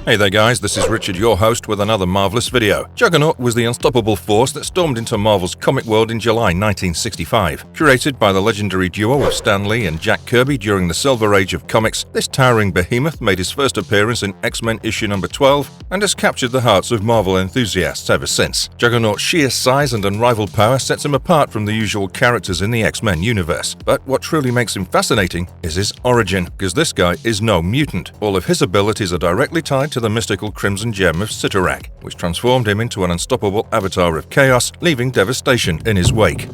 Hey there guys, this is Richard, your host, with another marvelous video. Juggernaut was the unstoppable force that stormed into Marvel's comic world in July 1965. Created by the legendary duo of Stan Lee and Jack Kirby during the Silver Age of comics, this towering behemoth made his first appearance in X-Men issue number 12 and has captured the hearts of Marvel enthusiasts ever since. Juggernaut's sheer size and unrivaled power sets him apart from the usual characters in the X-Men universe. But what truly makes him fascinating is his origin, because this guy is no mutant. All of his abilities are directly tied to the mystical Crimson Gem of Cyttorak, which transformed him into an unstoppable avatar of chaos, leaving devastation in his wake.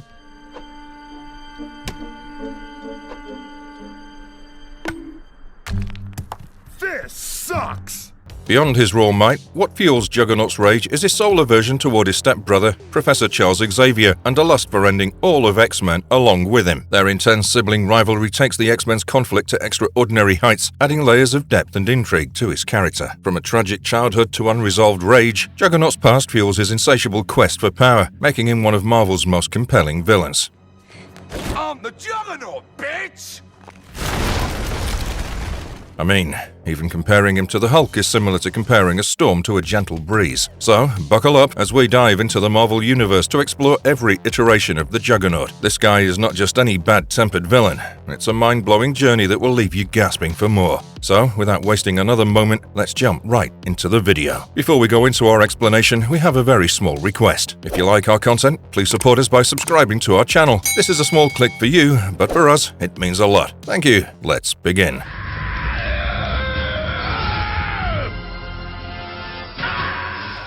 This sucks! Beyond his raw might, what fuels Juggernaut's rage is his sole aversion toward his stepbrother, Professor Charles Xavier, and a lust for ending all of X-Men along with him. Their intense sibling rivalry takes the X-Men's conflict to extraordinary heights, adding layers of depth and intrigue to his character. From a tragic childhood to unresolved rage, Juggernaut's past fuels his insatiable quest for power, making him one of Marvel's most compelling villains. I'm the Juggernaut, bitch! I mean, even comparing him to the Hulk is similar to comparing a storm to a gentle breeze. So, buckle up as we dive into the Marvel Universe to explore every iteration of the Juggernaut. This guy is not just any bad-tempered villain. It's a mind-blowing journey that will leave you gasping for more. So, without wasting another moment, let's jump right into the video. Before we go into our explanation, we have a very small request. If you like our content, please support us by subscribing to our channel. This is a small click for you, but for us, it means a lot. Thank you. Let's begin.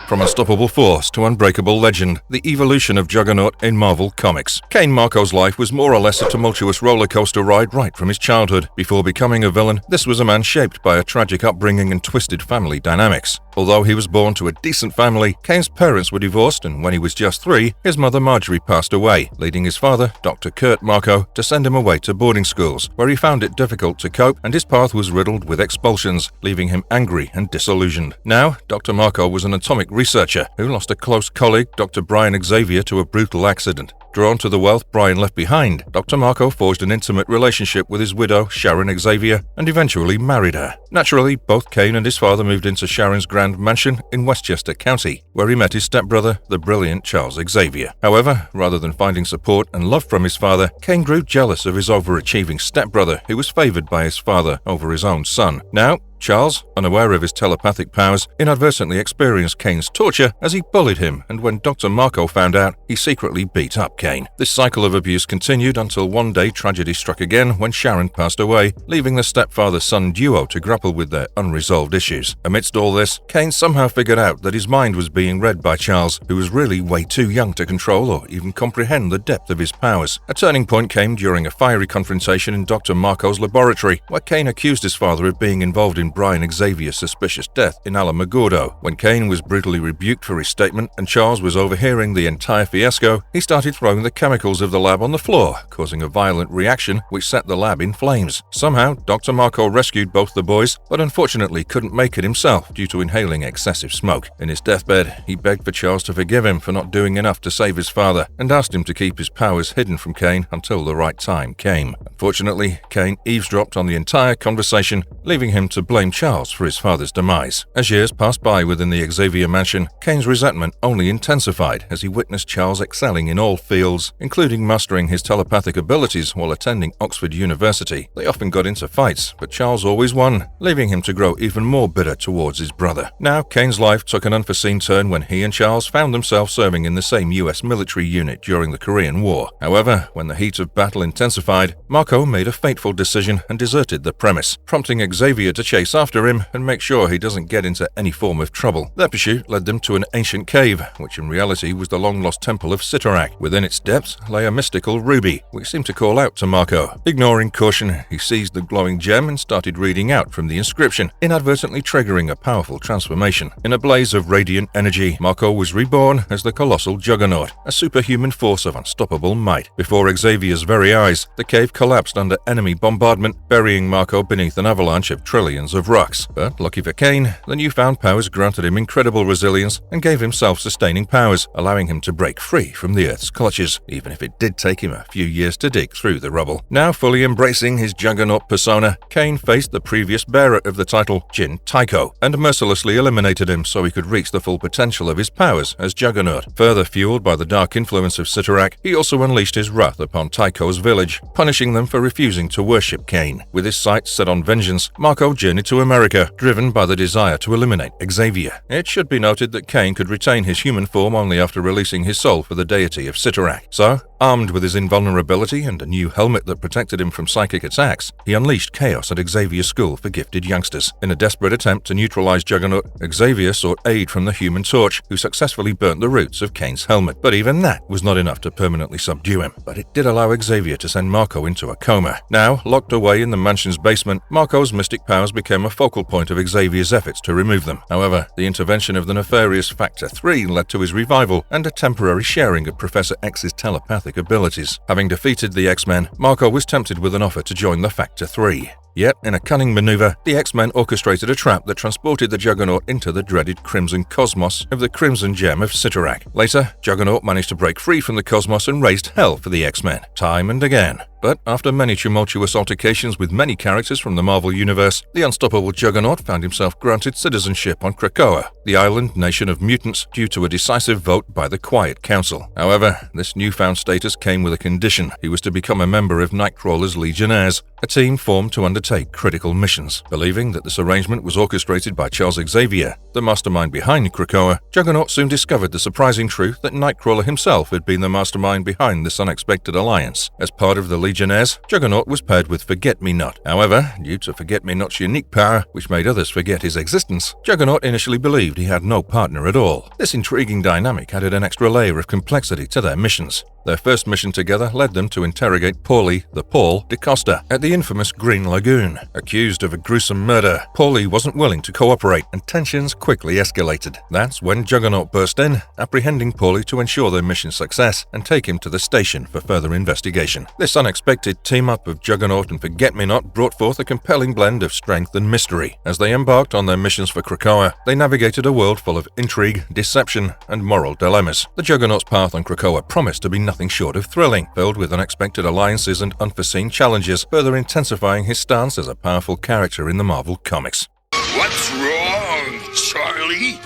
From unstoppable force to unbreakable legend, the evolution of Juggernaut in Marvel Comics. Cain Marko's life was more or less a tumultuous rollercoaster ride right from his childhood. Before becoming a villain, this was a man shaped by a tragic upbringing and twisted family dynamics. Although he was born to a decent family, Cain's parents were divorced, and when he was just 3, his mother Marjorie passed away, leading his father, Dr. Kurt Marko, to send him away to boarding schools, where he found it difficult to cope, and his path was riddled with expulsions, leaving him angry and disillusioned. Now, Dr. Marko was an atomic researcher who lost a close colleague, Dr. Brian Xavier, to a brutal accident. Drawn to the wealth Brian left behind, Dr. Marko forged an intimate relationship with his widow, Sharon Xavier, and eventually married her. Naturally, both Cain and his father moved into Sharon's grand mansion in Westchester County, where he met his stepbrother, the brilliant Charles Xavier. However, rather than finding support and love from his father, Cain grew jealous of his overachieving stepbrother, who was favored by his father over his own son. Now, Charles, unaware of his telepathic powers, inadvertently experienced Cain's torture as he bullied him, and when Dr. Marko found out, he secretly beat up Cain. This cycle of abuse continued until one day tragedy struck again when Sharon passed away, leaving the stepfather-son duo to grapple with their unresolved issues. Amidst all this, Cain somehow figured out that his mind was being read by Charles, who was really way too young to control or even comprehend the depth of his powers. A turning point came during a fiery confrontation in Dr. Marko's laboratory, where Cain accused his father of being involved in Brian Xavier's suspicious death in Alamogordo. When Cain was brutally rebuked for his statement and Charles was overhearing the entire fiasco, he started throwing the chemicals of the lab on the floor, causing a violent reaction which set the lab in flames. Somehow, Dr. Marko rescued both the boys, but unfortunately couldn't make it himself due to inhaling excessive smoke. In his deathbed, he begged for Charles to forgive him for not doing enough to save his father and asked him to keep his powers hidden from Cain until the right time came. Unfortunately, Cain eavesdropped on the entire conversation, leaving him to blame Charles for his father's demise. As years passed by within the Xavier mansion, Cain's resentment only intensified as he witnessed Charles excelling in all fields, including mastering his telepathic abilities while attending Oxford University. They often got into fights, but Charles always won, leaving him to grow even more bitter towards his brother. Now, Cain's life took an unforeseen turn when he and Charles found themselves serving in the same US military unit during the Korean War. However, when the heat of battle intensified, Marko made a fateful decision and deserted the premise, prompting Xavier to chase after him and make sure he doesn't get into any form of trouble. Their pursuit led them to an ancient cave, which in reality was the long-lost temple of Cyttorak. Within its depths lay a mystical ruby, which seemed to call out to Marko. Ignoring caution, he seized the glowing gem and started reading out from the inscription, inadvertently triggering a powerful transformation. In a blaze of radiant energy, Marko was reborn as the colossal Juggernaut, a superhuman force of unstoppable might. Before Xavier's very eyes, the cave collapsed under enemy bombardment, burying Marko beneath an avalanche of trillions of rocks. But lucky for Cain, the newfound powers granted him incredible resilience and gave him self-sustaining powers, allowing him to break free from the Earth's clutches. searches, even if it did take him a few years to dig through the rubble. Now fully embracing his Juggernaut persona, Kane faced the previous bearer of the title, Jin Taiko, and mercilessly eliminated him so he could reach the full potential of his powers as Juggernaut. Further fueled by the dark influence of Cyttorak, he also unleashed his wrath upon Taiko's village, punishing them for refusing to worship Kane. With his sights set on vengeance, Marco journeyed to America, driven by the desire to eliminate Xavier. It should be noted that Kane could retain his human form only after releasing his soul for the deity of Cyttorak. So, armed with his invulnerability and a new helmet that protected him from psychic attacks, he unleashed chaos at Xavier's school for gifted youngsters. In a desperate attempt to neutralize Juggernaut, Xavier sought aid from the Human Torch, who successfully burnt the roots of Kane's helmet. But even that was not enough to permanently subdue him. But it did allow Xavier to send Marco into a coma. Now, locked away in the mansion's basement, Marco's mystic powers became a focal point of Xavier's efforts to remove them. However, the intervention of the nefarious Factor 3 led to his revival and a temporary sharing of Professor X's telepathic abilities. Having defeated the X-Men, Marco was tempted with an offer to join the Factor 3. Yet, in a cunning maneuver, the X-Men orchestrated a trap that transported the Juggernaut into the dreaded Crimson Cosmos of the Crimson Gem of Cyttorak. Later, Juggernaut managed to break free from the cosmos and raised hell for the X-Men, time and again. But after many tumultuous altercations with many characters from the Marvel Universe, the unstoppable Juggernaut found himself granted citizenship on Krakoa, the island nation of mutants, due to a decisive vote by the Quiet Council. However, this newfound status came with a condition. He was to become a member of Nightcrawler's Legionnaires, a team formed to undertake critical missions. Believing that this arrangement was orchestrated by Charles Xavier, the mastermind behind Krakoa, Juggernaut soon discovered the surprising truth that Nightcrawler himself had been the mastermind behind this unexpected alliance. As part of the Legionnaires, Juggernaut was paired with Forget-Me-Not. However, due to Forget-Me-Not's unique power, which made others forget his existence, Juggernaut initially believed he had no partner at all. This intriguing dynamic added an extra layer of complexity to their missions. Their first mission together led them to interrogate Paulie, the Paul, DaCosta at the infamous Green Lagoon. Accused of a gruesome murder, Paulie wasn't willing to cooperate, and tensions quickly escalated. That's when Juggernaut burst in, apprehending Paulie to ensure their mission's success and take him to the station for further investigation. This unexpected team-up of Juggernaut and Forget-Me-Not brought forth a compelling blend of strength and mystery. As they embarked on their missions for Krakoa, they navigated a world full of intrigue, deception, and moral dilemmas. The Juggernaut's path on Krakoa promised to be nothing short of thrilling, filled with unexpected alliances and unforeseen challenges, further intensifying his stance as a powerful character in the Marvel Comics. What's wrong, Charlie?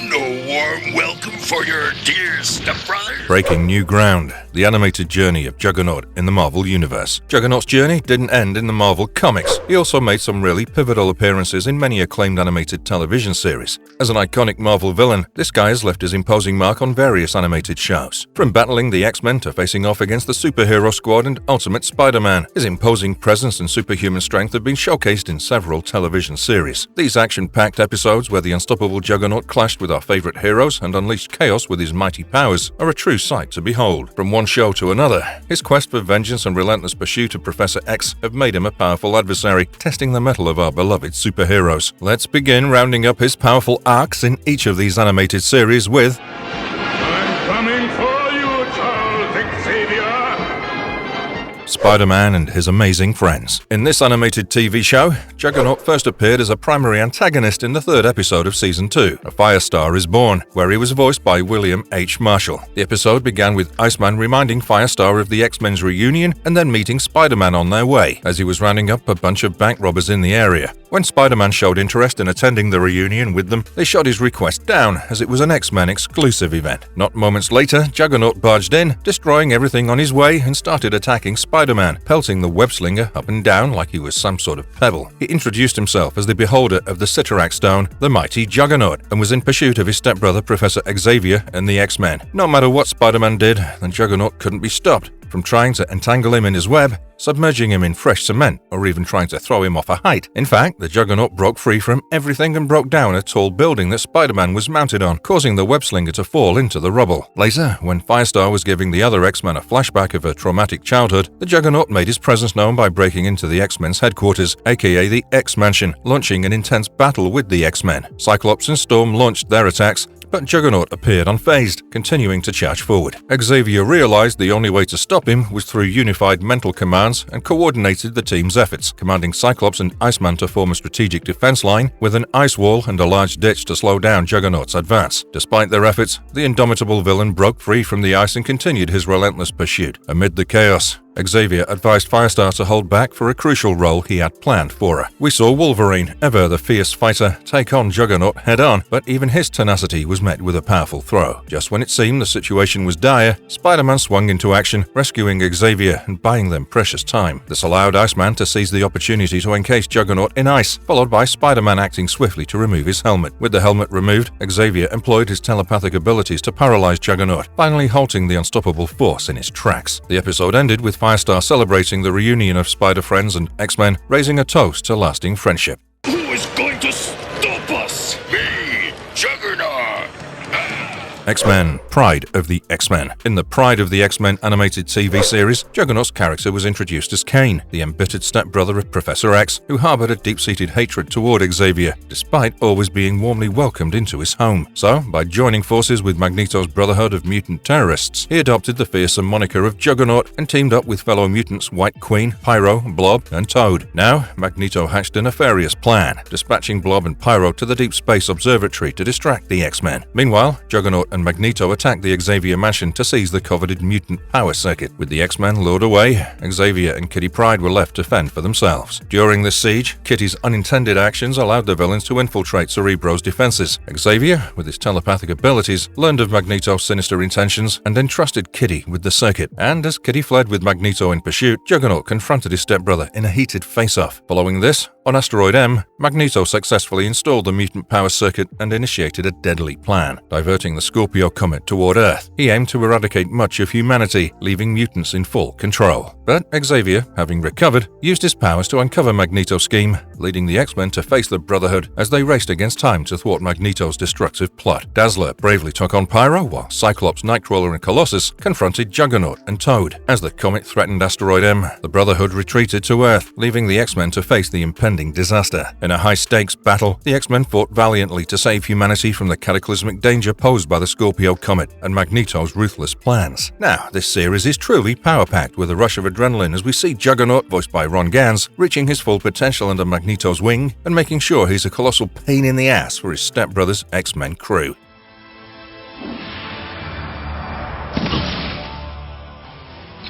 No warm welcome for your dear stepbrother? Breaking new ground, the animated journey of Juggernaut in the Marvel Universe. Juggernaut's journey didn't end in the Marvel Comics. He also made some really pivotal appearances in many acclaimed animated television series. As an iconic Marvel villain, this guy has left his imposing mark on various animated shows. From battling the X-Men to facing off against the Superhero Squad and Ultimate Spider-Man, his imposing presence and superhuman strength have been showcased in several television series. These action-packed episodes where the unstoppable Juggernaut clashed with our favorite heroes and unleashed chaos with his mighty powers are a true sight to behold. From one show to another, his quest for vengeance and relentless pursuit of Professor X have made him a powerful adversary, testing the mettle of our beloved superheroes. Let's begin rounding up his powerful arcs in each of these animated series with I'm coming for you, Charles Xavier! Spider-Man and His Amazing Friends. In this animated TV show, Juggernaut first appeared as a primary antagonist in the third episode of Season 2, A Firestar is Born, where he was voiced by William H. Marshall. The episode began with Iceman reminding Firestar of the X-Men's reunion and then meeting Spider-Man on their way, as he was rounding up a bunch of bank robbers in the area. When Spider-Man showed interest in attending the reunion with them, they shot his request down, as it was an X-Men exclusive event. Not moments later, Juggernaut barged in, destroying everything on his way, and started attacking Spider-Man, pelting the web-slinger up and down like he was some sort of pebble. He introduced himself as the beholder of the Cyttorak Stone, the mighty Juggernaut, and was in pursuit of his stepbrother Professor Xavier and the X-Men. No matter what Spider-Man did, the Juggernaut couldn't be stopped, from trying to entangle him in his web, submerging him in fresh cement, or even trying to throw him off a height. In fact, the Juggernaut broke free from everything and broke down a tall building that Spider-Man was mounted on, causing the web-slinger to fall into the rubble. Later, when Firestar was giving the other X-Men a flashback of her traumatic childhood, the Juggernaut made his presence known by breaking into the X-Men's headquarters, aka the X-Mansion, launching an intense battle with the X-Men. Cyclops and Storm launched their attacks, but Juggernaut appeared unfazed, continuing to charge forward. Xavier realized the only way to stop him was through unified mental commands and coordinated the team's efforts, commanding Cyclops and Iceman to form a strategic defense line with an ice wall and a large ditch to slow down Juggernaut's advance. Despite their efforts, the indomitable villain broke free from the ice and continued his relentless pursuit. Amid the chaos, Xavier advised Firestar to hold back for a crucial role he had planned for her. We saw Wolverine, ever the fierce fighter, take on Juggernaut head-on, but even his tenacity was met with a powerful throw. Just when it seemed the situation was dire, Spider-Man swung into action, rescuing Xavier and buying them precious time. This allowed Iceman to seize the opportunity to encase Juggernaut in ice, followed by Spider-Man acting swiftly to remove his helmet. With the helmet removed, Xavier employed his telepathic abilities to paralyze Juggernaut, finally halting the unstoppable force in its tracks. The episode ended with Firestar celebrating the reunion of Spider-Friends and X-Men, raising a toast to lasting friendship. Who is going to stop us? Me, Juggernaut! X-Men, Pride of the X-Men. In the Pride of the X-Men animated TV series, Juggernaut's character was introduced as Kane, the embittered stepbrother of Professor X, who harbored a deep-seated hatred toward Xavier, despite always being warmly welcomed into his home. So, by joining forces with Magneto's Brotherhood of Mutant Terrorists, he adopted the fearsome moniker of Juggernaut and teamed up with fellow mutants White Queen, Pyro, Blob, and Toad. Now, Magneto hatched a nefarious plan, dispatching Blob and Pyro to the Deep Space Observatory to distract the X-Men. Meanwhile, Juggernaut and Magneto attacked the Xavier mansion to seize the coveted mutant power circuit. With the X-Men lured away, Xavier and Kitty Pryde were left to fend for themselves. During this siege, Kitty's unintended actions allowed the villains to infiltrate Cerebro's defenses. Xavier, with his telepathic abilities, learned of Magneto's sinister intentions and entrusted Kitty with the circuit. And as Kitty fled with Magneto in pursuit, Juggernaut confronted his stepbrother in a heated face-off. Following this, on Asteroid M, Magneto successfully installed the mutant power circuit and initiated a deadly plan, diverting the Scorpio comet toward Earth. He aimed to eradicate much of humanity, leaving mutants in full control. But Xavier, having recovered, used his powers to uncover Magneto's scheme, leading the X-Men to face the Brotherhood as they raced against time to thwart Magneto's destructive plot. Dazzler bravely took on Pyro, while Cyclops, Nightcrawler, and Colossus confronted Juggernaut and Toad. As the comet threatened Asteroid M, the Brotherhood retreated to Earth, leaving the X-Men to face the impending disaster. In a high-stakes battle, the X-Men fought valiantly to save humanity from the cataclysmic danger posed by the Scorpio comet and Magneto's ruthless plans. Now, this series is truly power-packed with a rush of adrenaline as we see Juggernaut, voiced by Ron Gans, reaching his full potential under Magneto's wing and making sure he's a colossal pain in the ass for his stepbrother's X-Men crew.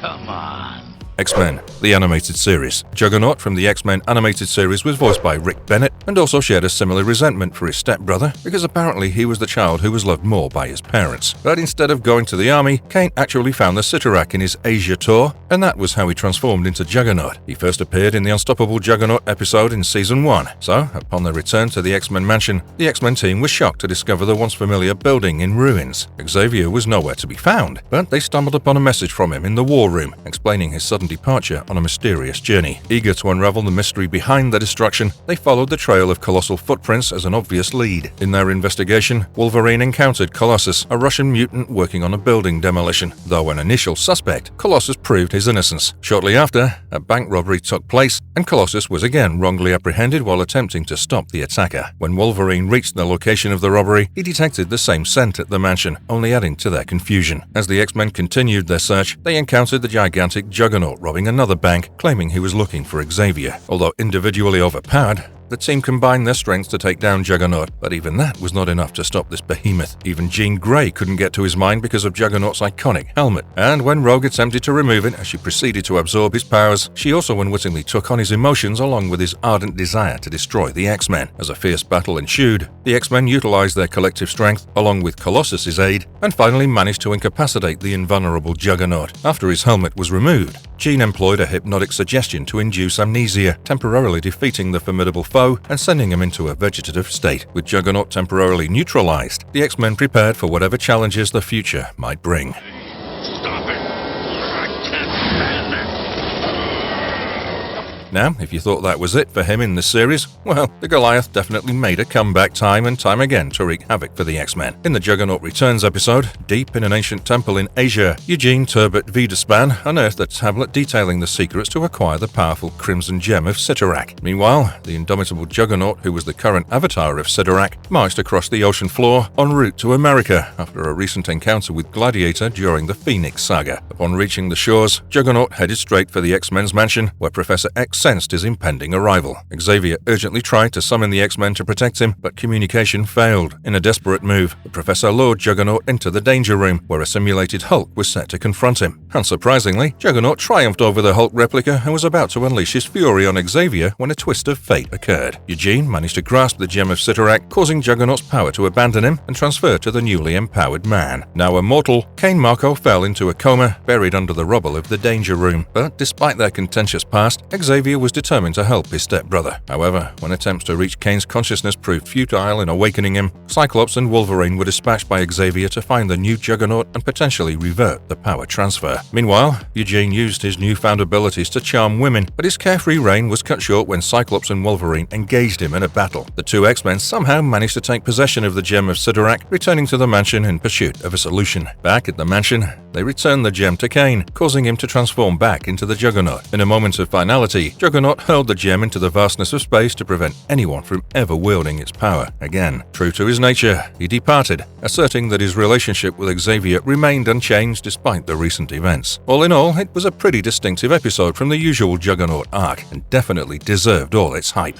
Come on. X-Men, the animated series. Juggernaut from the X-Men animated series was voiced by Rick Bennett and also shared a similar resentment for his stepbrother because apparently he was the child who was loved more by his parents. But instead of going to the army, Kane actually found the Cyttorak in his Asia tour, and that was how he transformed into Juggernaut. He first appeared in the Unstoppable Juggernaut episode in Season 1. So, upon their return to the X-Men mansion, the X-Men team was shocked to discover the once familiar building in ruins. Xavier was nowhere to be found, but they stumbled upon a message from him in the war room, explaining his sudden departure on a mysterious journey. Eager to unravel the mystery behind the destruction, they followed the trail of colossal footprints as an obvious lead. In their investigation, Wolverine encountered Colossus, a Russian mutant working on a building demolition. Though an initial suspect, Colossus proved his innocence. Shortly after, a bank robbery took place, and Colossus was again wrongly apprehended while attempting to stop the attacker. When Wolverine reached the location of the robbery, he detected the same scent at the mansion, only adding to their confusion. As the X-Men continued their search, they encountered the gigantic Juggernaut robbing another bank, claiming he was looking for Xavier. Although individually overpowered, the team combined their strengths to take down Juggernaut, but even that was not enough to stop this behemoth. Even Jean Grey couldn't get to his mind because of Juggernaut's iconic helmet. And when Rogue attempted to remove it as she proceeded to absorb his powers, she also unwittingly took on his emotions along with his ardent desire to destroy the X-Men. As a fierce battle ensued, the X-Men utilized their collective strength along with Colossus's aid and finally managed to incapacitate the invulnerable Juggernaut. After his helmet was removed, Jean employed a hypnotic suggestion to induce amnesia, temporarily defeating the formidable foe and sending him into a vegetative state. With Juggernaut temporarily neutralized, the X-Men prepared for whatever challenges the future might bring. Stop it! I can't stand Now, if you thought that was it for him in the series, well, the Goliath definitely made a comeback time and time again to wreak havoc for the X-Men. In the Juggernaut Returns episode, deep in an ancient temple in Asia, Eugene Turbot Wiederspan unearthed a tablet detailing the secrets to acquire the powerful Crimson Gem of Cyttorak. Meanwhile, the indomitable Juggernaut, who was the current avatar of Cyttorak, marched across the ocean floor en route to America after a recent encounter with Gladiator during the Phoenix Saga. Upon reaching the shores, Juggernaut headed straight for the X-Men's mansion, where Professor X sensed his impending arrival. Xavier urgently tried to summon the X-Men to protect him, but communication failed. In a desperate move, the Professor lured Juggernaut into the Danger Room, where a simulated Hulk was set to confront him. Unsurprisingly, Juggernaut triumphed over the Hulk replica and was about to unleash his fury on Xavier when a twist of fate occurred. Eugene managed to grasp the Gem of Cyttorak, causing Juggernaut's power to abandon him and transfer to the newly empowered man. Now immortal, Cain Marko fell into a coma, buried under the rubble of the Danger Room. But despite their contentious past, Xavier was determined to help his stepbrother. However, when attempts to reach Cain's consciousness proved futile in awakening him, Cyclops and Wolverine were dispatched by Xavier to find the new Juggernaut and potentially revert the power transfer. Meanwhile, Eugene used his newfound abilities to charm women, but his carefree reign was cut short when Cyclops and Wolverine engaged him in a battle. The two X-Men somehow managed to take possession of the Gem of Cyttorak, returning to the mansion in pursuit of a solution. Back at the mansion, they returned the gem to Cain, causing him to transform back into the Juggernaut. In a moment of finality, Juggernaut hurled the gem into the vastness of space to prevent anyone from ever wielding its power again. True to his nature, he departed, asserting that his relationship with Xavier remained unchanged despite the recent events. All in all, it was a pretty distinctive episode from the usual Juggernaut arc, and definitely deserved all its hype.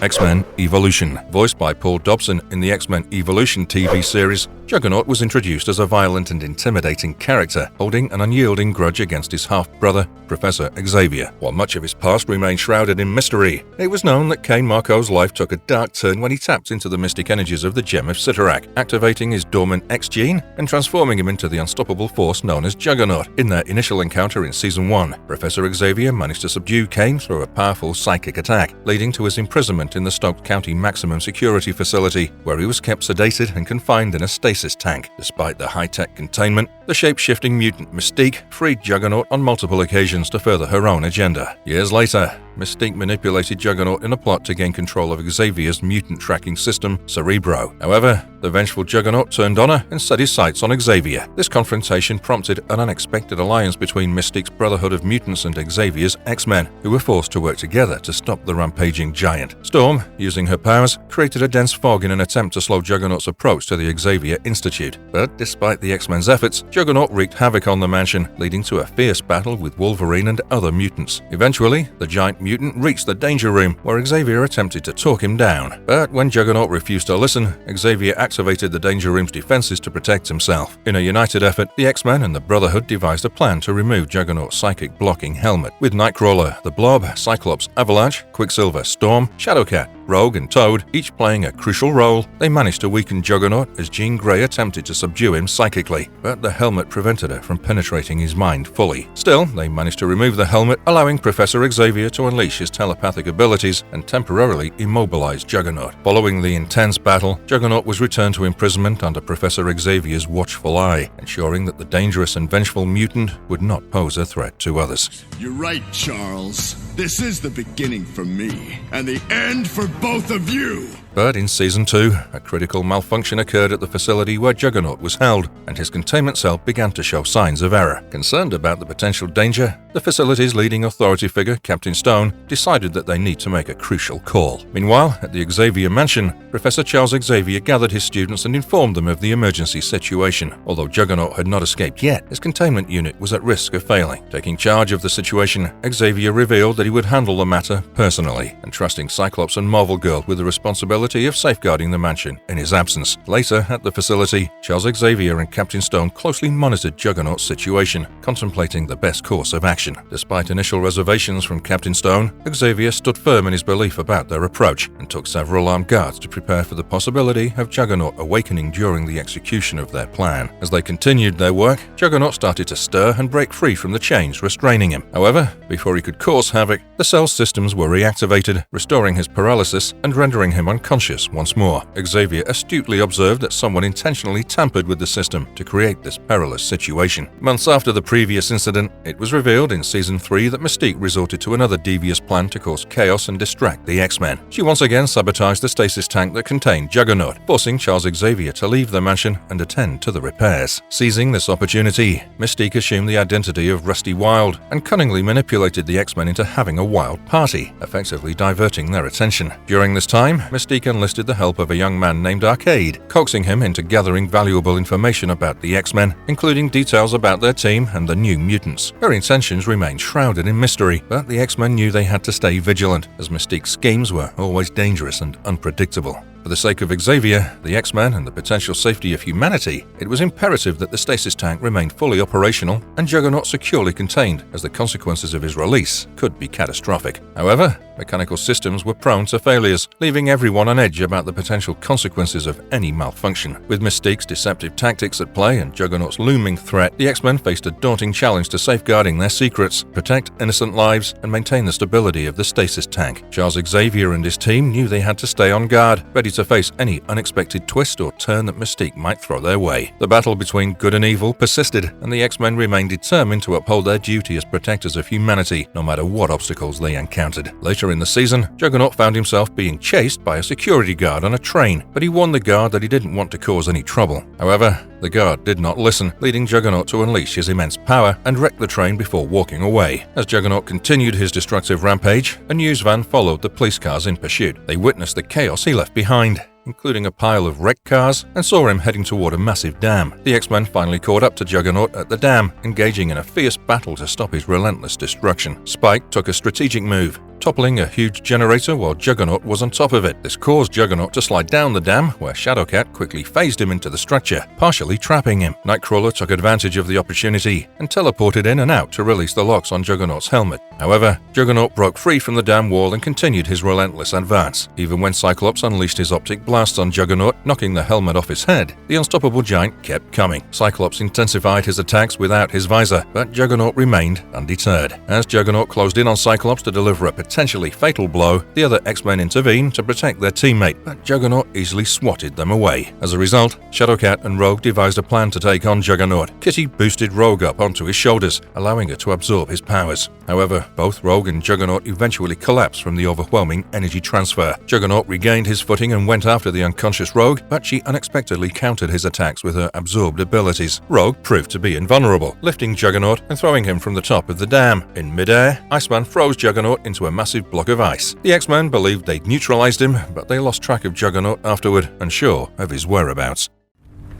X-Men Evolution. Voiced by Paul Dobson in the X-Men Evolution TV series, Juggernaut was introduced as a violent and intimidating character, holding an unyielding grudge against his half-brother, Professor Xavier. While much of his past remained shrouded in mystery, it was known that Cain Marko's life took a dark turn when he tapped into the mystic energies of the Gem of Cyttorak, activating his dormant X gene and transforming him into the unstoppable force known as Juggernaut. In their initial encounter in Season 1, Professor Xavier managed to subdue Cain through a powerful psychic attack, leading to his imprisonment in the Stokes County Maximum Security Facility, where he was kept sedated and confined in a stasis tank. Despite the high-tech containment, the shape-shifting mutant Mystique freed Juggernaut on multiple occasions to further her own agenda. Years later, Mystique manipulated Juggernaut in a plot to gain control of Xavier's mutant tracking system, Cerebro. However, the vengeful Juggernaut turned on her and set his sights on Xavier. This confrontation prompted an unexpected alliance between Mystique's Brotherhood of Mutants and Xavier's X-Men, who were forced to work together to stop the rampaging giant. Storm, using her powers, created a dense fog in an attempt to slow Juggernaut's approach to the Xavier Institute. But despite the X-Men's efforts, Juggernaut wreaked havoc on the mansion, leading to a fierce battle with Wolverine and other mutants. Eventually, the giant mutant reached the Danger Room, where Xavier attempted to talk him down. But when Juggernaut refused to listen, Xavier activated the Danger Room's defenses to protect himself. In a united effort, the X-Men and the Brotherhood devised a plan to remove Juggernaut's psychic blocking helmet. With Nightcrawler, the Blob, Cyclops, Avalanche, Quicksilver, Storm, Shadowcat, Rogue, and Toad, each playing a crucial role, they managed to weaken Juggernaut as Jean Grey attempted to subdue him psychically, but the helmet prevented her from penetrating his mind fully. Still, they managed to remove the helmet, allowing Professor Xavier to unleash his telepathic abilities and temporarily immobilize Juggernaut. Following the intense battle, Juggernaut was returned to imprisonment under Professor Xavier's watchful eye, ensuring that the dangerous and vengeful mutant would not pose a threat to others. You're right, Charles. This is the beginning for me, and the end for both of you. But in Season 2, a critical malfunction occurred at the facility where Juggernaut was held, and his containment cell began to show signs of error. Concerned about the potential danger, the facility's leading authority figure, Captain Stone, decided that they need to make a crucial call. Meanwhile, at the Xavier Mansion, Professor Charles Xavier gathered his students and informed them of the emergency situation. Although Juggernaut had not escaped yet, his containment unit was at risk of failing. Taking charge of the situation, Xavier revealed that he would handle the matter personally, entrusting Cyclops and Marvel Girl with the responsibility of safeguarding the mansion in his absence. Later, at the facility, Charles Xavier and Captain Stone closely monitored Juggernaut's situation, contemplating the best course of action. mission. Despite initial reservations from Captain Stone, Xavier stood firm in his belief about their approach and took several armed guards to prepare for the possibility of Juggernaut awakening during the execution of their plan. As they continued their work, Juggernaut started to stir and break free from the chains restraining him. However, before he could cause havoc, the cell's systems were reactivated, restoring his paralysis and rendering him unconscious once more. Xavier astutely observed that someone intentionally tampered with the system to create this perilous situation. Months after the previous incident, it was revealed in Season 3 that Mystique resorted to another devious plan to cause chaos and distract the X-Men. She once again sabotaged the stasis tank that contained Juggernaut, forcing Charles Xavier to leave the mansion and attend to the repairs. Seizing this opportunity, Mystique assumed the identity of Rusty Wild and cunningly manipulated the X-Men into having a wild party, effectively diverting their attention. During this time, Mystique enlisted the help of a young man named Arcade, coaxing him into gathering valuable information about the X-Men, including details about their team and the New Mutants. Her intentions remained shrouded in mystery, but the X-Men knew they had to stay vigilant, as Mystique's schemes were always dangerous and unpredictable. For the sake of Xavier, the X-Men, and the potential safety of humanity, it was imperative that the stasis tank remained fully operational and Juggernaut securely contained, as the consequences of his release could be catastrophic. However, mechanical systems were prone to failures, leaving everyone on edge about the potential consequences of any malfunction. With Mystique's deceptive tactics at play and Juggernaut's looming threat, the X-Men faced a daunting challenge to safeguarding their secrets, protect innocent lives, and maintain the stability of the stasis tank. Charles Xavier and his team knew they had to stay on guard, ready to face any unexpected twist or turn that Mystique might throw their way. The battle between good and evil persisted, and the X-Men remained determined to uphold their duty as protectors of humanity, no matter what obstacles they encountered. Later in the season, Juggernaut found himself being chased by a security guard on a train, but he warned the guard that he didn't want to cause any trouble. However, the guard did not listen, leading Juggernaut to unleash his immense power and wreck the train before walking away. As Juggernaut continued his destructive rampage, a news van followed the police cars in pursuit. They witnessed the chaos he left behind, including a pile of wrecked cars, and saw him heading toward a massive dam. The X-Men finally caught up to Juggernaut at the dam, engaging in a fierce battle to stop his relentless destruction. Spike took a strategic move, toppling a huge generator while Juggernaut was on top of it. This caused Juggernaut to slide down the dam, where Shadowcat quickly phased him into the structure, partially trapping him. Nightcrawler took advantage of the opportunity and teleported in and out to release the locks on Juggernaut's helmet. However, Juggernaut broke free from the dam wall and continued his relentless advance. Even when Cyclops unleashed his optic blasts on Juggernaut, knocking the helmet off his head, the unstoppable giant kept coming. Cyclops intensified his attacks without his visor, but Juggernaut remained undeterred. As Juggernaut closed in on Cyclops to deliver a potentially fatal blow, the other X-Men intervened to protect their teammate, but Juggernaut easily swatted them away. As a result, Shadowcat and Rogue devised a plan to take on Juggernaut. Kitty boosted Rogue up onto his shoulders, allowing her to absorb his powers. However, both Rogue and Juggernaut eventually collapsed from the overwhelming energy transfer. Juggernaut regained his footing and went after the unconscious Rogue, but she unexpectedly countered his attacks with her absorbed abilities. Rogue proved to be invulnerable, lifting Juggernaut and throwing him from the top of the dam. In midair, Iceman froze Juggernaut into a massive block of ice. The X-Men believed they'd neutralized him, but they lost track of Juggernaut afterward, unsure of his whereabouts.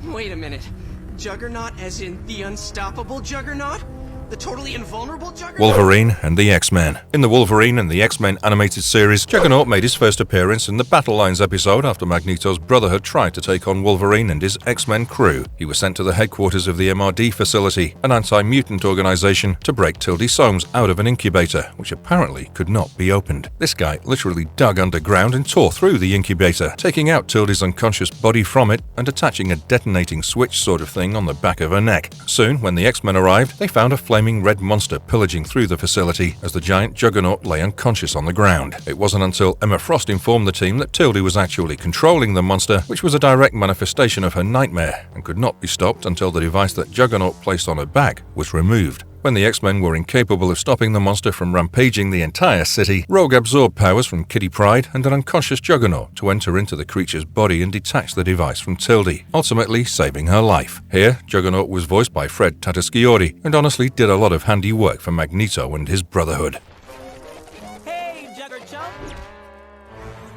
Wait a minute. Juggernaut as in the unstoppable Juggernaut? The totally invulnerable Juggernaut? Wolverine and the X-Men. In the Wolverine and the X-Men animated series, Juggernaut made his first appearance in the Battle Lines episode after Magneto's Brotherhood tried to take on Wolverine and his X-Men crew. He was sent to the headquarters of the MRD facility, an anti-mutant organization, to break Tildy Soames out of an incubator, which apparently could not be opened. This guy literally dug underground and tore through the incubator, taking out Tildy's unconscious body from it and attaching a detonating switch sort of thing on the back of her neck. Soon, when the X-Men arrived, they found a flaming red monster pillaging through the facility as the giant Juggernaut lay unconscious on the ground. It wasn't until Emma Frost informed the team that Tildy was actually controlling the monster, which was a direct manifestation of her nightmare and could not be stopped until the device that Juggernaut placed on her back was removed. When the X-Men were incapable of stopping the monster from rampaging the entire city, Rogue absorbed powers from Kitty Pryde and an unconscious Juggernaut to enter into the creature's body and detach the device from Tildy, ultimately saving her life. Here, Juggernaut was voiced by Fred Tatasciore and honestly did a lot of handy work for Magneto and his Brotherhood. Hey, Juggerchump!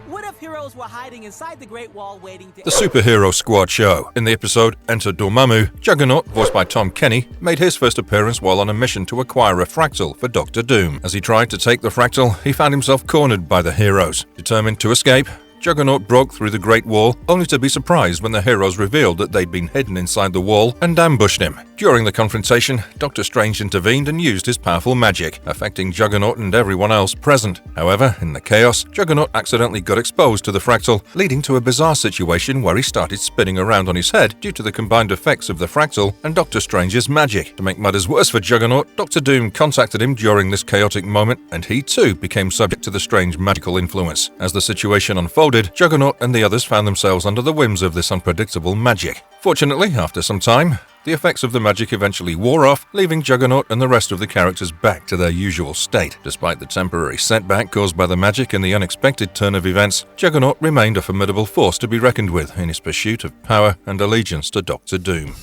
What if heroes were hiding inside the Great Wall waiting to... The Superhero Squad show. In the episode Enter Dormammu, Juggernaut, voiced by Tom Kenny, made his first appearance while on a mission to acquire a fractal for Doctor Doom. As he tried to take the fractal, he found himself cornered by the heroes. Determined to escape, Juggernaut broke through the Great Wall, only to be surprised when the heroes revealed that they'd been hidden inside the wall and ambushed him. During the confrontation, Doctor Strange intervened and used his powerful magic, affecting Juggernaut and everyone else present. However, in the chaos, Juggernaut accidentally got exposed to the fractal, leading to a bizarre situation where he started spinning around on his head due to the combined effects of the fractal and Doctor Strange's magic. To make matters worse for Juggernaut, Doctor Doom contacted him during this chaotic moment, and he too became subject to the strange magical influence. As the situation unfolded, Juggernaut and the others found themselves under the whims of this unpredictable magic. Fortunately, after some time, the effects of the magic eventually wore off, leaving Juggernaut and the rest of the characters back to their usual state. Despite the temporary setback caused by the magic and the unexpected turn of events, Juggernaut remained a formidable force to be reckoned with in his pursuit of power and allegiance to Doctor Doom.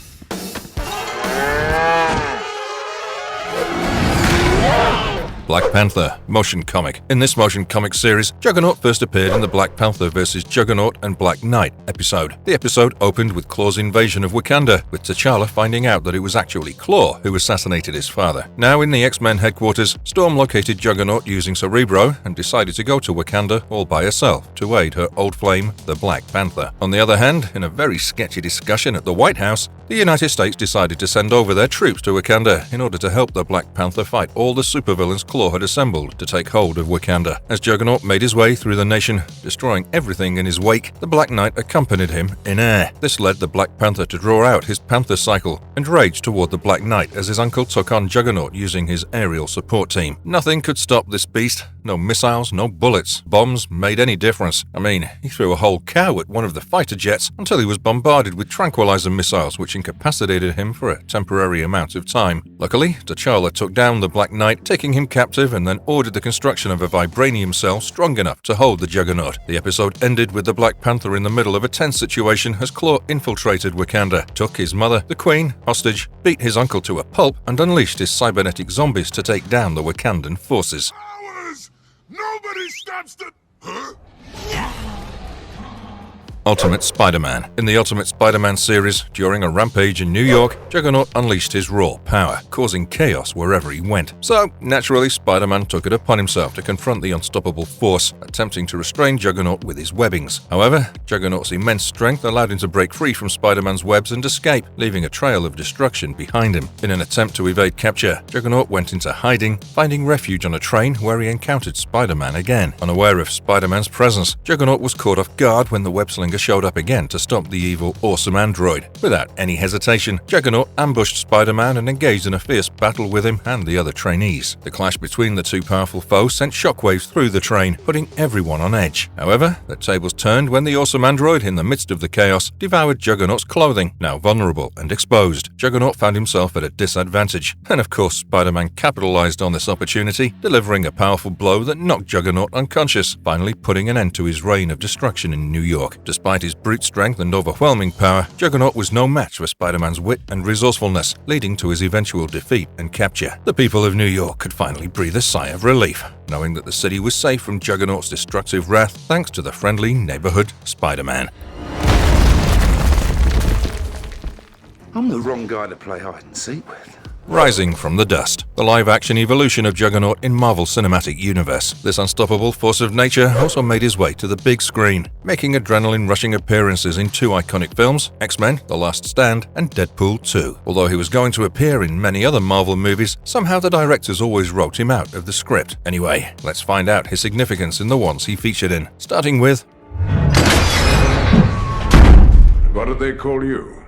Black Panther motion comic. In this motion comic series, Juggernaut first appeared in the Black Panther vs. Juggernaut and Black Knight episode. The episode opened with Claw's invasion of Wakanda, with T'Challa finding out that it was actually Claw who assassinated his father. Now in the X-Men headquarters, Storm located Juggernaut using Cerebro and decided to go to Wakanda all by herself to aid her old flame, the Black Panther. On the other hand, in a very sketchy discussion at the White House, the United States decided to send over their troops to Wakanda in order to help the Black Panther fight all the supervillains Claw had assembled to take hold of Wakanda. As Juggernaut made his way through the nation, destroying everything in his wake, the Black Knight accompanied him in air. This led the Black Panther to draw out his Panther cycle and rage toward the Black Knight as his uncle took on Juggernaut using his aerial support team. Nothing could stop this beast. No missiles, no bullets, bombs made any difference. I mean, he threw a whole cow at one of the fighter jets until he was bombarded with tranquilizer missiles which incapacitated him for a temporary amount of time. Luckily, T'Challa took down the Black Knight, taking him captive, and then ordered the construction of a vibranium cell strong enough to hold the Juggernaut. The episode ended with the Black Panther in the middle of a tense situation as Claw infiltrated Wakanda, took his mother, the Queen, hostage, beat his uncle to a pulp, and unleashed his cybernetic zombies to take down the Wakandan forces. Nobody stops the... Huh? Ultimate Spider-Man. In the Ultimate Spider-Man series, during a rampage in New York, Juggernaut unleashed his raw power, causing chaos wherever he went. So, naturally, Spider-Man took it upon himself to confront the unstoppable force, attempting to restrain Juggernaut with his webbings. However, Juggernaut's immense strength allowed him to break free from Spider-Man's webs and escape, leaving a trail of destruction behind him. In an attempt to evade capture, Juggernaut went into hiding, finding refuge on a train where he encountered Spider-Man again. Unaware of Spider-Man's presence, Juggernaut was caught off guard when the web-slinger showed up again to stop the evil, awesome android. Without any hesitation, Juggernaut ambushed Spider-Man and engaged in a fierce battle with him and the other trainees. The clash between the two powerful foes sent shockwaves through the train, putting everyone on edge. However, the tables turned when the awesome android, in the midst of the chaos, devoured Juggernaut's clothing. Now vulnerable and exposed, Juggernaut found himself at a disadvantage. And of course, Spider-Man capitalized on this opportunity, delivering a powerful blow that knocked Juggernaut unconscious, finally putting an end to his reign of destruction in New York. Despite his brute strength and overwhelming power, Juggernaut was no match for Spider-Man's wit and resourcefulness, leading to his eventual defeat and capture. The people of New York could finally breathe a sigh of relief, knowing that the city was safe from Juggernaut's destructive wrath thanks to the friendly neighborhood Spider-Man. I'm the wrong guy to play hide and seek with. Rising from the dust, the live-action evolution of Juggernaut in Marvel Cinematic Universe. This unstoppable force of nature also made his way to the big screen, making adrenaline-rushing appearances in two iconic films, X-Men: The Last Stand and Deadpool 2. Although he was going to appear in many other Marvel movies, somehow the directors always wrote him out of the script. Anyway, let's find out his significance in the ones he featured in, starting with... What did they call you?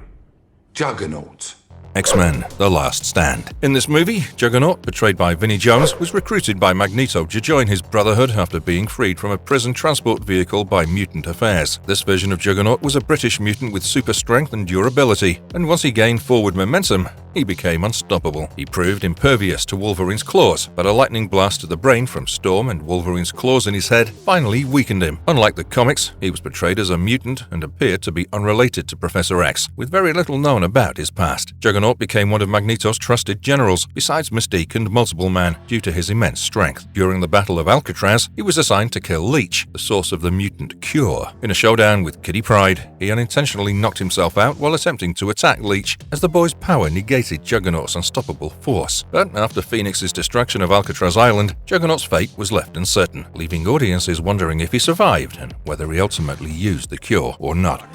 Juggernaut. X-Men: The Last Stand. In this movie, Juggernaut, portrayed by Vinnie Jones, was recruited by Magneto to join his Brotherhood after being freed from a prison transport vehicle by mutant affairs. This version of Juggernaut was a British mutant with super strength and durability, and once he gained forward momentum, he became unstoppable. He proved impervious to Wolverine's claws, but a lightning blast to the brain from Storm and Wolverine's claws in his head finally weakened him. Unlike the comics, he was portrayed as a mutant and appeared to be unrelated to Professor X, with very little known about his past. Juggernaut Juggernaut became one of Magneto's trusted generals, besides Mystique and Multiple Man, due to his immense strength. During the Battle of Alcatraz, he was assigned to kill Leech, the source of the mutant cure. In a showdown with Kitty Pryde, he unintentionally knocked himself out while attempting to attack Leech, as the boy's power negated Juggernaut's unstoppable force. But after Phoenix's destruction of Alcatraz Island, Juggernaut's fate was left uncertain, leaving audiences wondering if he survived and whether he ultimately used the cure or not.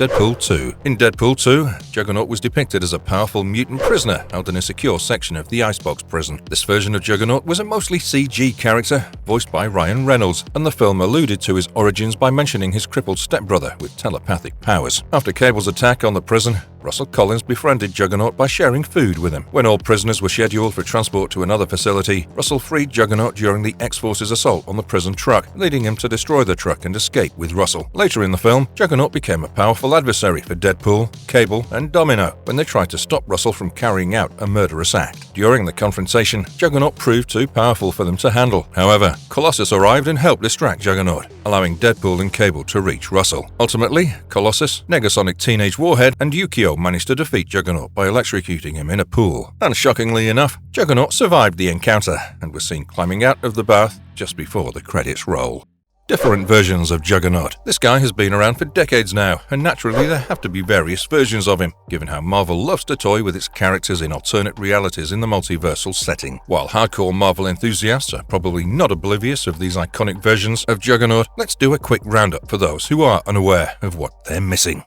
Deadpool 2. In Deadpool 2, Juggernaut was depicted as a powerful mutant prisoner held in a secure section of the Icebox prison. This version of Juggernaut was a mostly CG character, voiced by Ryan Reynolds, and the film alluded to his origins by mentioning his crippled stepbrother with telepathic powers. After Cable's attack on the prison, Russell Collins befriended Juggernaut by sharing food with him. When all prisoners were scheduled for transport to another facility, Russell freed Juggernaut during the X-Force's assault on the prison truck, leading him to destroy the truck and escape with Russell. Later in the film, Juggernaut became a powerful adversary for Deadpool, Cable, and Domino when they tried to stop Russell from carrying out a murderous act. During the confrontation, Juggernaut proved too powerful for them to handle. However, Colossus arrived and helped distract Juggernaut, allowing Deadpool and Cable to reach Russell. Ultimately, Colossus, Negasonic Teenage Warhead, and Yukio managed to defeat Juggernaut by electrocuting him in a pool. And shockingly enough, Juggernaut survived the encounter and was seen climbing out of the bath just before the credits roll. Different versions of Juggernaut. This guy has been around for decades now, and naturally there have to be various versions of him, given how Marvel loves to toy with its characters in alternate realities in the multiversal setting. While hardcore Marvel enthusiasts are probably not oblivious of these iconic versions of Juggernaut, let's do a quick roundup for those who are unaware of what they're missing.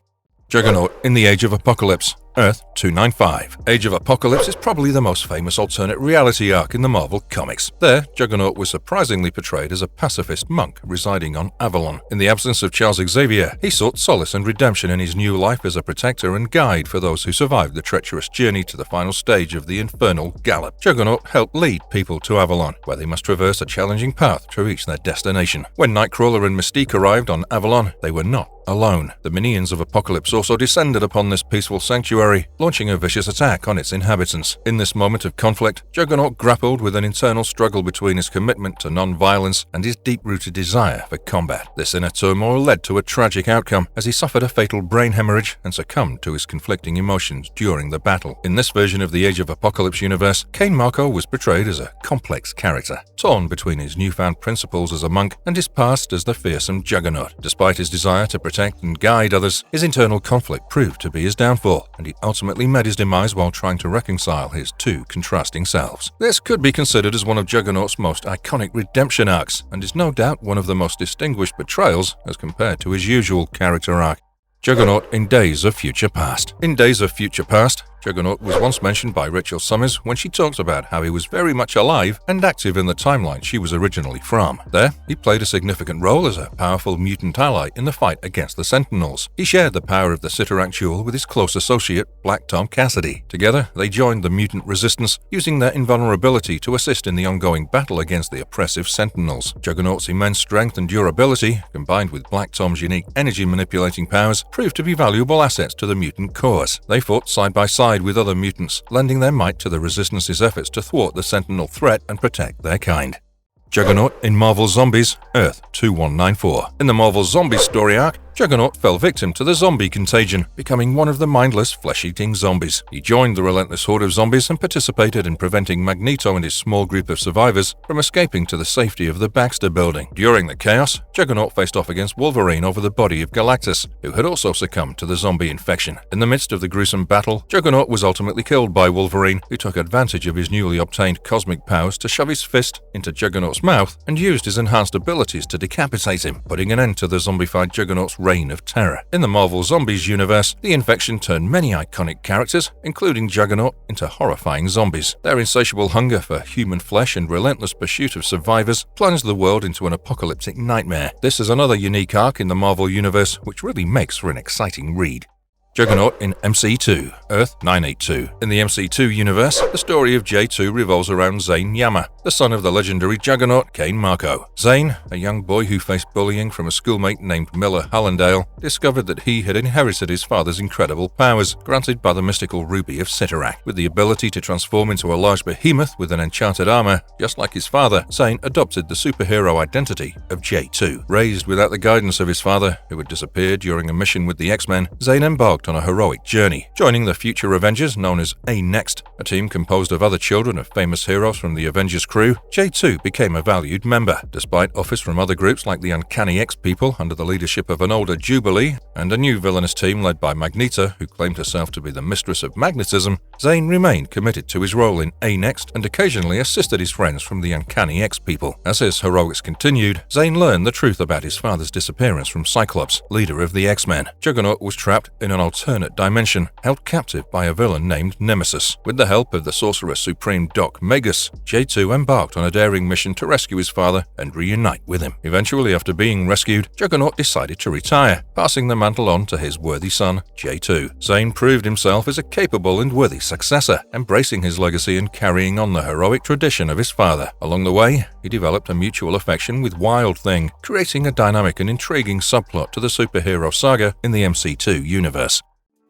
Juggernaut in the Age of Apocalypse. Earth 295. Age of Apocalypse is probably the most famous alternate reality arc in the Marvel Comics. There, Juggernaut was surprisingly portrayed as a pacifist monk residing on Avalon. In the absence of Charles Xavier, he sought solace and redemption in his new life as a protector and guide for those who survived the treacherous journey to the final stage of the Infernal Gallop. Juggernaut helped lead people to Avalon, where they must traverse a challenging path to reach their destination. When Nightcrawler and Mystique arrived on Avalon, they were not alone. The minions of Apocalypse also descended upon this peaceful sanctuary, launching a vicious attack on its inhabitants. In this moment of conflict, Juggernaut grappled with an internal struggle between his commitment to non-violence and his deep-rooted desire for combat. This inner turmoil led to a tragic outcome, as he suffered a fatal brain hemorrhage and succumbed to his conflicting emotions during the battle. In this version of the Age of Apocalypse universe, Cain Marko was portrayed as a complex character, torn between his newfound principles as a monk and his past as the fearsome Juggernaut. Despite his desire to protect and guide others, his internal conflict proved to be his downfall, and he ultimately met his demise while trying to reconcile his two contrasting selves. This could be considered as one of Juggernaut's most iconic redemption arcs, and is no doubt one of the most distinguished portrayals as compared to his usual character arc. Juggernaut in Days of Future Past. In Days of Future Past, Juggernaut was once mentioned by Rachel Summers when she talked about how he was very much alive and active in the timeline she was originally from. There, he played a significant role as a powerful mutant ally in the fight against the Sentinels. He shared the power of the Cyttorak Jewel with his close associate, Black Tom Cassidy. Together, they joined the mutant resistance, using their invulnerability to assist in the ongoing battle against the oppressive Sentinels. Juggernaut's immense strength and durability, combined with Black Tom's unique energy-manipulating powers, proved to be valuable assets to the mutant cause. They fought side by side with other mutants, lending their might to the Resistance's efforts to thwart the Sentinel threat and protect their kind. Juggernaut in Marvel Zombies, Earth 2194. In the Marvel Zombies story arc, Juggernaut fell victim to the zombie contagion, becoming one of the mindless, flesh-eating zombies. He joined the relentless horde of zombies and participated in preventing Magneto and his small group of survivors from escaping to the safety of the Baxter building. During the chaos, Juggernaut faced off against Wolverine over the body of Galactus, who had also succumbed to the zombie infection. In the midst of the gruesome battle, Juggernaut was ultimately killed by Wolverine, who took advantage of his newly obtained cosmic powers to shove his fist into Juggernaut's mouth and used his enhanced abilities to decapitate him, putting an end to the zombified Juggernaut's reign of terror. In the Marvel Zombies universe, the infection turned many iconic characters, including Juggernaut, into horrifying zombies. Their insatiable hunger for human flesh and relentless pursuit of survivors plunged the world into an apocalyptic nightmare. This is another unique arc in the Marvel universe, which really makes for an exciting read. Juggernaut in MC2, Earth 982. In the MC2 universe, the story of J2 revolves around Zane Yama, the son of the legendary Juggernaut Cain Marko. Zane, a young boy who faced bullying from a schoolmate named Miller Hallandale, discovered that he had inherited his father's incredible powers, granted by the mystical Ruby of Sitarak. With the ability to transform into a large behemoth with an enchanted armor, just like his father, Zane adopted the superhero identity of J2. Raised without the guidance of his father, who had disappeared during a mission with the X-Men, Zane embarked on a heroic journey, joining the future Avengers known as A-Next, a team composed of other children of famous heroes from the Avengers crew. J2 became a valued member, despite offers from other groups like the Uncanny X-People under the leadership of an older Jubilee and a new villainous team led by Magneto, who claimed herself to be the mistress of magnetism. Zane remained committed to his role in A-Next and occasionally assisted his friends from the Uncanny X-People. As his heroics continued, Zane learned the truth about his father's disappearance from Cyclops, leader of the X-Men. Juggernaut was trapped in an alternate dimension, held captive by a villain named Nemesis. With the help of the Sorcerer Supreme Doc Magus, J2 embarked on a daring mission to rescue his father and reunite with him. Eventually, after being rescued, Juggernaut decided to retire, passing the mantle on to his worthy son, J2. Zane proved himself as a capable and worthy successor, embracing his legacy and carrying on the heroic tradition of his father. Along the way, he developed a mutual affection with Wild Thing, creating a dynamic and intriguing subplot to the superhero saga in the MC2 universe.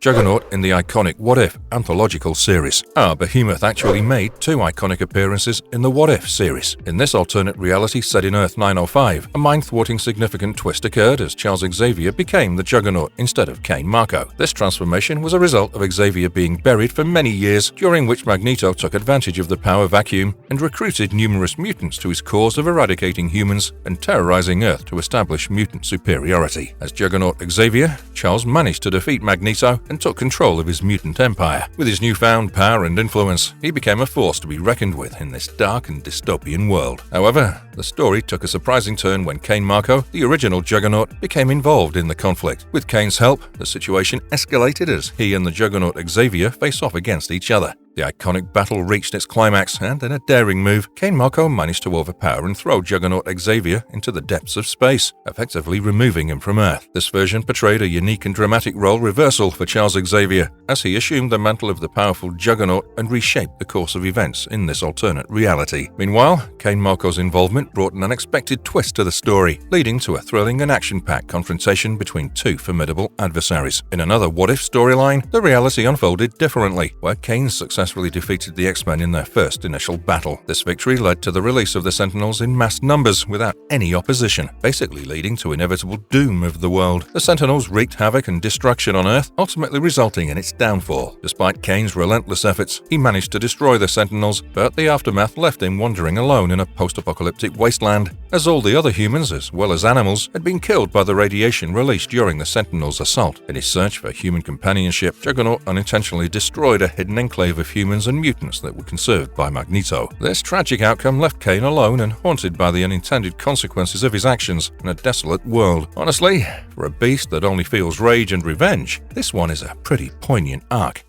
Juggernaut in the iconic What If anthological series. Our behemoth actually made 2 iconic appearances in the What If series. In this alternate reality set in Earth 905, a mind-thwarting significant twist occurred as Charles Xavier became the Juggernaut instead of Cain Marko. This transformation was a result of Xavier being buried for many years, during which Magneto took advantage of the power vacuum and recruited numerous mutants to his cause of eradicating humans and terrorizing Earth to establish mutant superiority. As Juggernaut Xavier, Charles managed to defeat Magneto and took control of his mutant empire. With his newfound power and influence, he became a force to be reckoned with in this dark and dystopian world. However, the story took a surprising turn when Cain Marko, the original Juggernaut, became involved in the conflict. With Cain's help, the situation escalated as he and the Juggernaut Xavier face off against each other. The iconic battle reached its climax, and in a daring move, Cain Marko managed to overpower and throw Juggernaut Xavier into the depths of space, effectively removing him from Earth. This version portrayed a unique and dramatic role reversal for Charles Xavier, as he assumed the mantle of the powerful Juggernaut and reshaped the course of events in this alternate reality. Meanwhile, Cain Marko's involvement brought an unexpected twist to the story, leading to a thrilling and action-packed confrontation between 2 formidable adversaries. In another What If storyline, the reality unfolded differently, where Cain successfully defeated the X-Men in their first initial battle. This victory led to the release of the Sentinels in mass numbers without any opposition, basically leading to inevitable doom of the world. The Sentinels wreaked havoc and destruction on Earth, ultimately resulting in its downfall. Despite Cain's relentless efforts, he managed to destroy the Sentinels, but the aftermath left him wandering alone in a post-apocalyptic wasteland, as all the other humans, as well as animals, had been killed by the radiation released during the Sentinels' assault. In his search for human companionship, Juggernaut unintentionally destroyed a hidden enclave of humans and mutants that were conserved by Magneto. This tragic outcome left Cain alone and haunted by the unintended consequences of his actions in a desolate world. Honestly, for a beast that only feels rage and revenge, this one is a pretty poignant arc.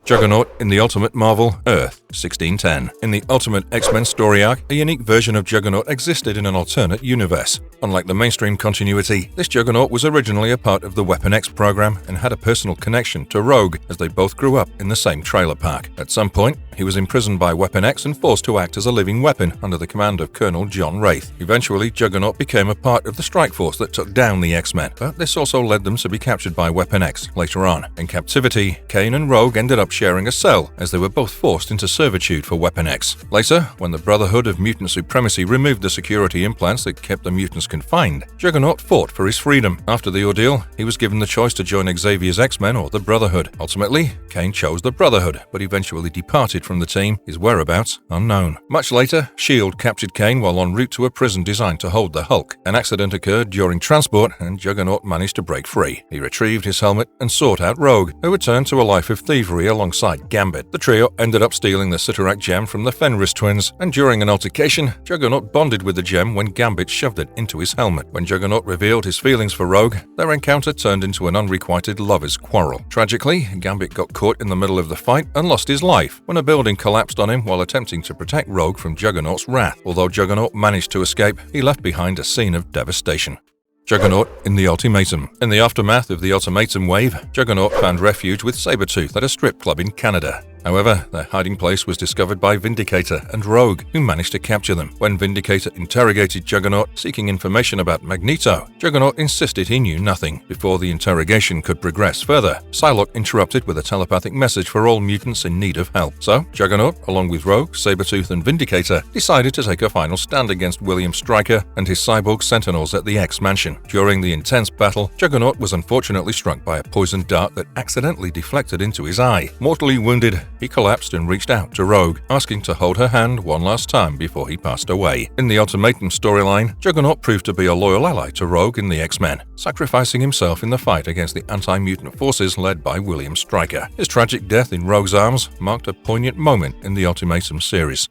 Juggernaut in the Ultimate Marvel, Earth, 1610. In the Ultimate X-Men story arc, a unique version of Juggernaut existed in an alternate universe. Unlike the mainstream continuity, this Juggernaut was originally a part of the Weapon X program and had a personal connection to Rogue, as they both grew up in the same trailer park. At some point, he was imprisoned by Weapon X and forced to act as a living weapon under the command of Colonel John Wraith. Eventually, Juggernaut became a part of the strike force that took down the X-Men, but this also led them to be captured by Weapon X later on. In captivity, Cain and Rogue ended up sharing a cell, as they were both forced into servitude for Weapon X. Later, when the Brotherhood of Mutant Supremacy removed the security implants that kept the mutants confined, Juggernaut fought for his freedom. After the ordeal, he was given the choice to join Xavier's X-Men or the Brotherhood. Ultimately, Cain chose the Brotherhood, but eventually departed from the team, his whereabouts unknown. Much later, S.H.I.E.L.D. captured Cain while en route to a prison designed to hold the Hulk. An accident occurred during transport, and Juggernaut managed to break free. He retrieved his helmet and sought out Rogue, who returned to a life of thievery alongside Gambit. The trio ended up stealing the Sitarak gem from the Fenris twins, and during an altercation, Juggernaut bonded with the gem when Gambit shoved it into his helmet. When Juggernaut revealed his feelings for Rogue, their encounter turned into an unrequited lover's quarrel. Tragically, Gambit got caught in the middle of the fight and lost his life when a building collapsed on him while attempting to protect Rogue from Juggernaut's wrath. Although Juggernaut managed to escape, he left behind a scene of devastation. Juggernaut in the Ultimatum. In the aftermath of the Ultimatum wave, Juggernaut found refuge with Sabretooth at a strip club in Canada. However, their hiding place was discovered by Vindicator and Rogue, who managed to capture them. When Vindicator interrogated Juggernaut, seeking information about Magneto, Juggernaut insisted he knew nothing. Before the interrogation could progress further, Psylocke interrupted with a telepathic message for all mutants in need of help. So, Juggernaut, along with Rogue, Sabretooth, and Vindicator, decided to take a final stand against William Stryker and his cyborg sentinels at the X-Mansion. During the intense battle, Juggernaut was unfortunately struck by a poisoned dart that accidentally deflected into his eye. Mortally wounded, he collapsed and reached out to Rogue, asking to hold her hand one last time before he passed away. In the Ultimatum storyline, Juggernaut proved to be a loyal ally to Rogue and the X-Men, sacrificing himself in the fight against the anti-mutant forces led by William Stryker. His tragic death in Rogue's arms marked a poignant moment in the Ultimatum series.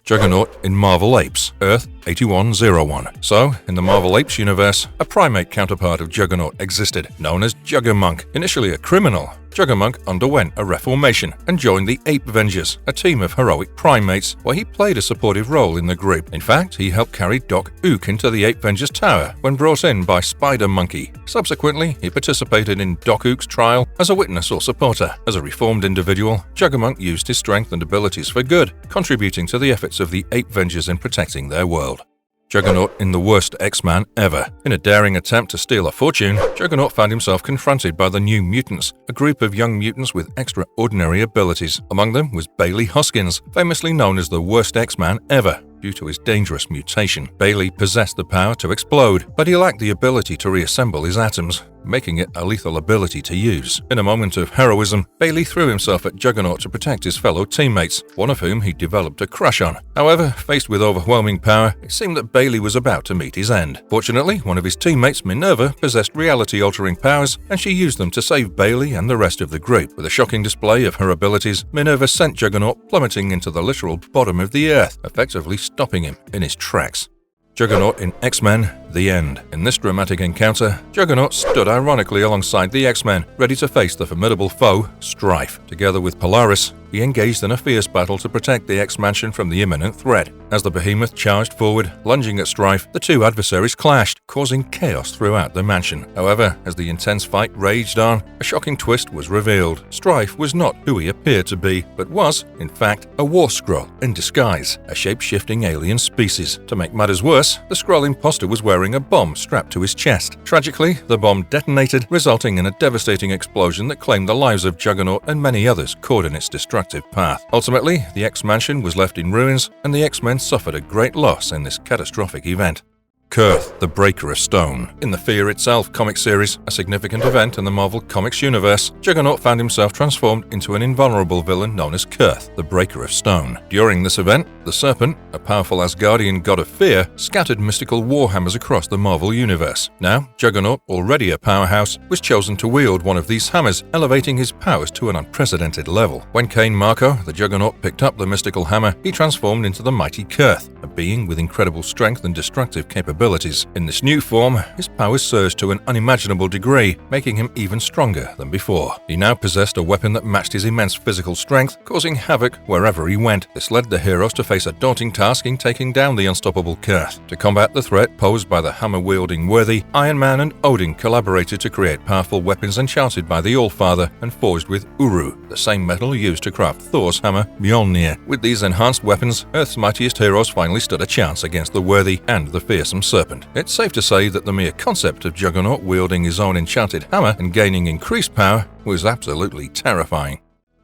Juggernaut in Marvel Apes, Earth 8101. So, in the Marvel Apes universe, a primate counterpart of Juggernaut existed, known as Juggermonk. Initially a criminal, Juggermonk underwent a reformation and joined the Ape Vengers, a team of heroic primates, where he played a supportive role in the group. In fact, he helped carry Doc Ock into the Ape Vengers Tower when brought in by Spider Monkey. Subsequently, he participated in Doc Ock's trial as a witness or supporter. As a reformed individual, Juggermonk used his strength and abilities for good, contributing to the efforts of the Ape Vengers in protecting their world. Juggernaut in the worst X-Man ever. In a daring attempt to steal a fortune, Juggernaut found himself confronted by the New Mutants, a group of young mutants with extraordinary abilities. Among them was Bailey Hoskins, famously known as the worst X-Man ever due to his dangerous mutation. Bailey possessed the power to explode, but he lacked the ability to reassemble his atoms, making it a lethal ability to use. In a moment of heroism, Bailey threw himself at Juggernaut to protect his fellow teammates, one of whom he developed a crush on. However, faced with overwhelming power, it seemed that Bailey was about to meet his end. Fortunately, one of his teammates, Minerva, possessed reality-altering powers, and she used them to save Bailey and the rest of the group. With a shocking display of her abilities, Minerva sent Juggernaut plummeting into the literal bottom of the earth, effectively stopping him in his tracks. Juggernaut in X-Men: The End. In this dramatic encounter, Juggernaut stood ironically alongside the X-Men, ready to face the formidable foe, Strife. Together with Polaris, he engaged in a fierce battle to protect the X-Mansion from the imminent threat. As the behemoth charged forward, lunging at Strife, the two adversaries clashed, causing chaos throughout the mansion. However, as the intense fight raged on, a shocking twist was revealed. Strife was not who he appeared to be, but was, in fact, a War Skrull in disguise, a shape-shifting alien species. To make matters worse, the Skrull imposter was wearing a bomb strapped to his chest. Tragically, the bomb detonated, resulting in a devastating explosion that claimed the lives of Juggernaut and many others caught in its destructive path. Ultimately, the X-Mansion was left in ruins, and the X-Men suffered a great loss in this catastrophic event. Kurth, the Breaker of Stone. In the Fear Itself comic series, a significant event in the Marvel Comics universe, Juggernaut found himself transformed into an invulnerable villain known as Kurth, the Breaker of Stone. During this event, the Serpent, a powerful Asgardian god of fear, scattered mystical warhammers across the Marvel universe. Now, Juggernaut, already a powerhouse, was chosen to wield one of these hammers, elevating his powers to an unprecedented level. When Cain Marko, the Juggernaut, picked up the mystical hammer, he transformed into the mighty Kurth, a being with incredible strength and destructive capabilities. In this new form, his powers surged to an unimaginable degree, making him even stronger than before. He now possessed a weapon that matched his immense physical strength, causing havoc wherever he went. This led the heroes to face a daunting task in taking down the unstoppable Kurth. To combat the threat posed by the hammer-wielding worthy, Iron Man and Odin collaborated to create powerful weapons enchanted by the All-Father and forged with Uru, the same metal used to craft Thor's hammer, Mjolnir. With these enhanced weapons, Earth's mightiest heroes finally stood a chance against the worthy and the fearsome Serpent. It's safe to say that the mere concept of Juggernaut wielding his own enchanted hammer and gaining increased power was absolutely terrifying.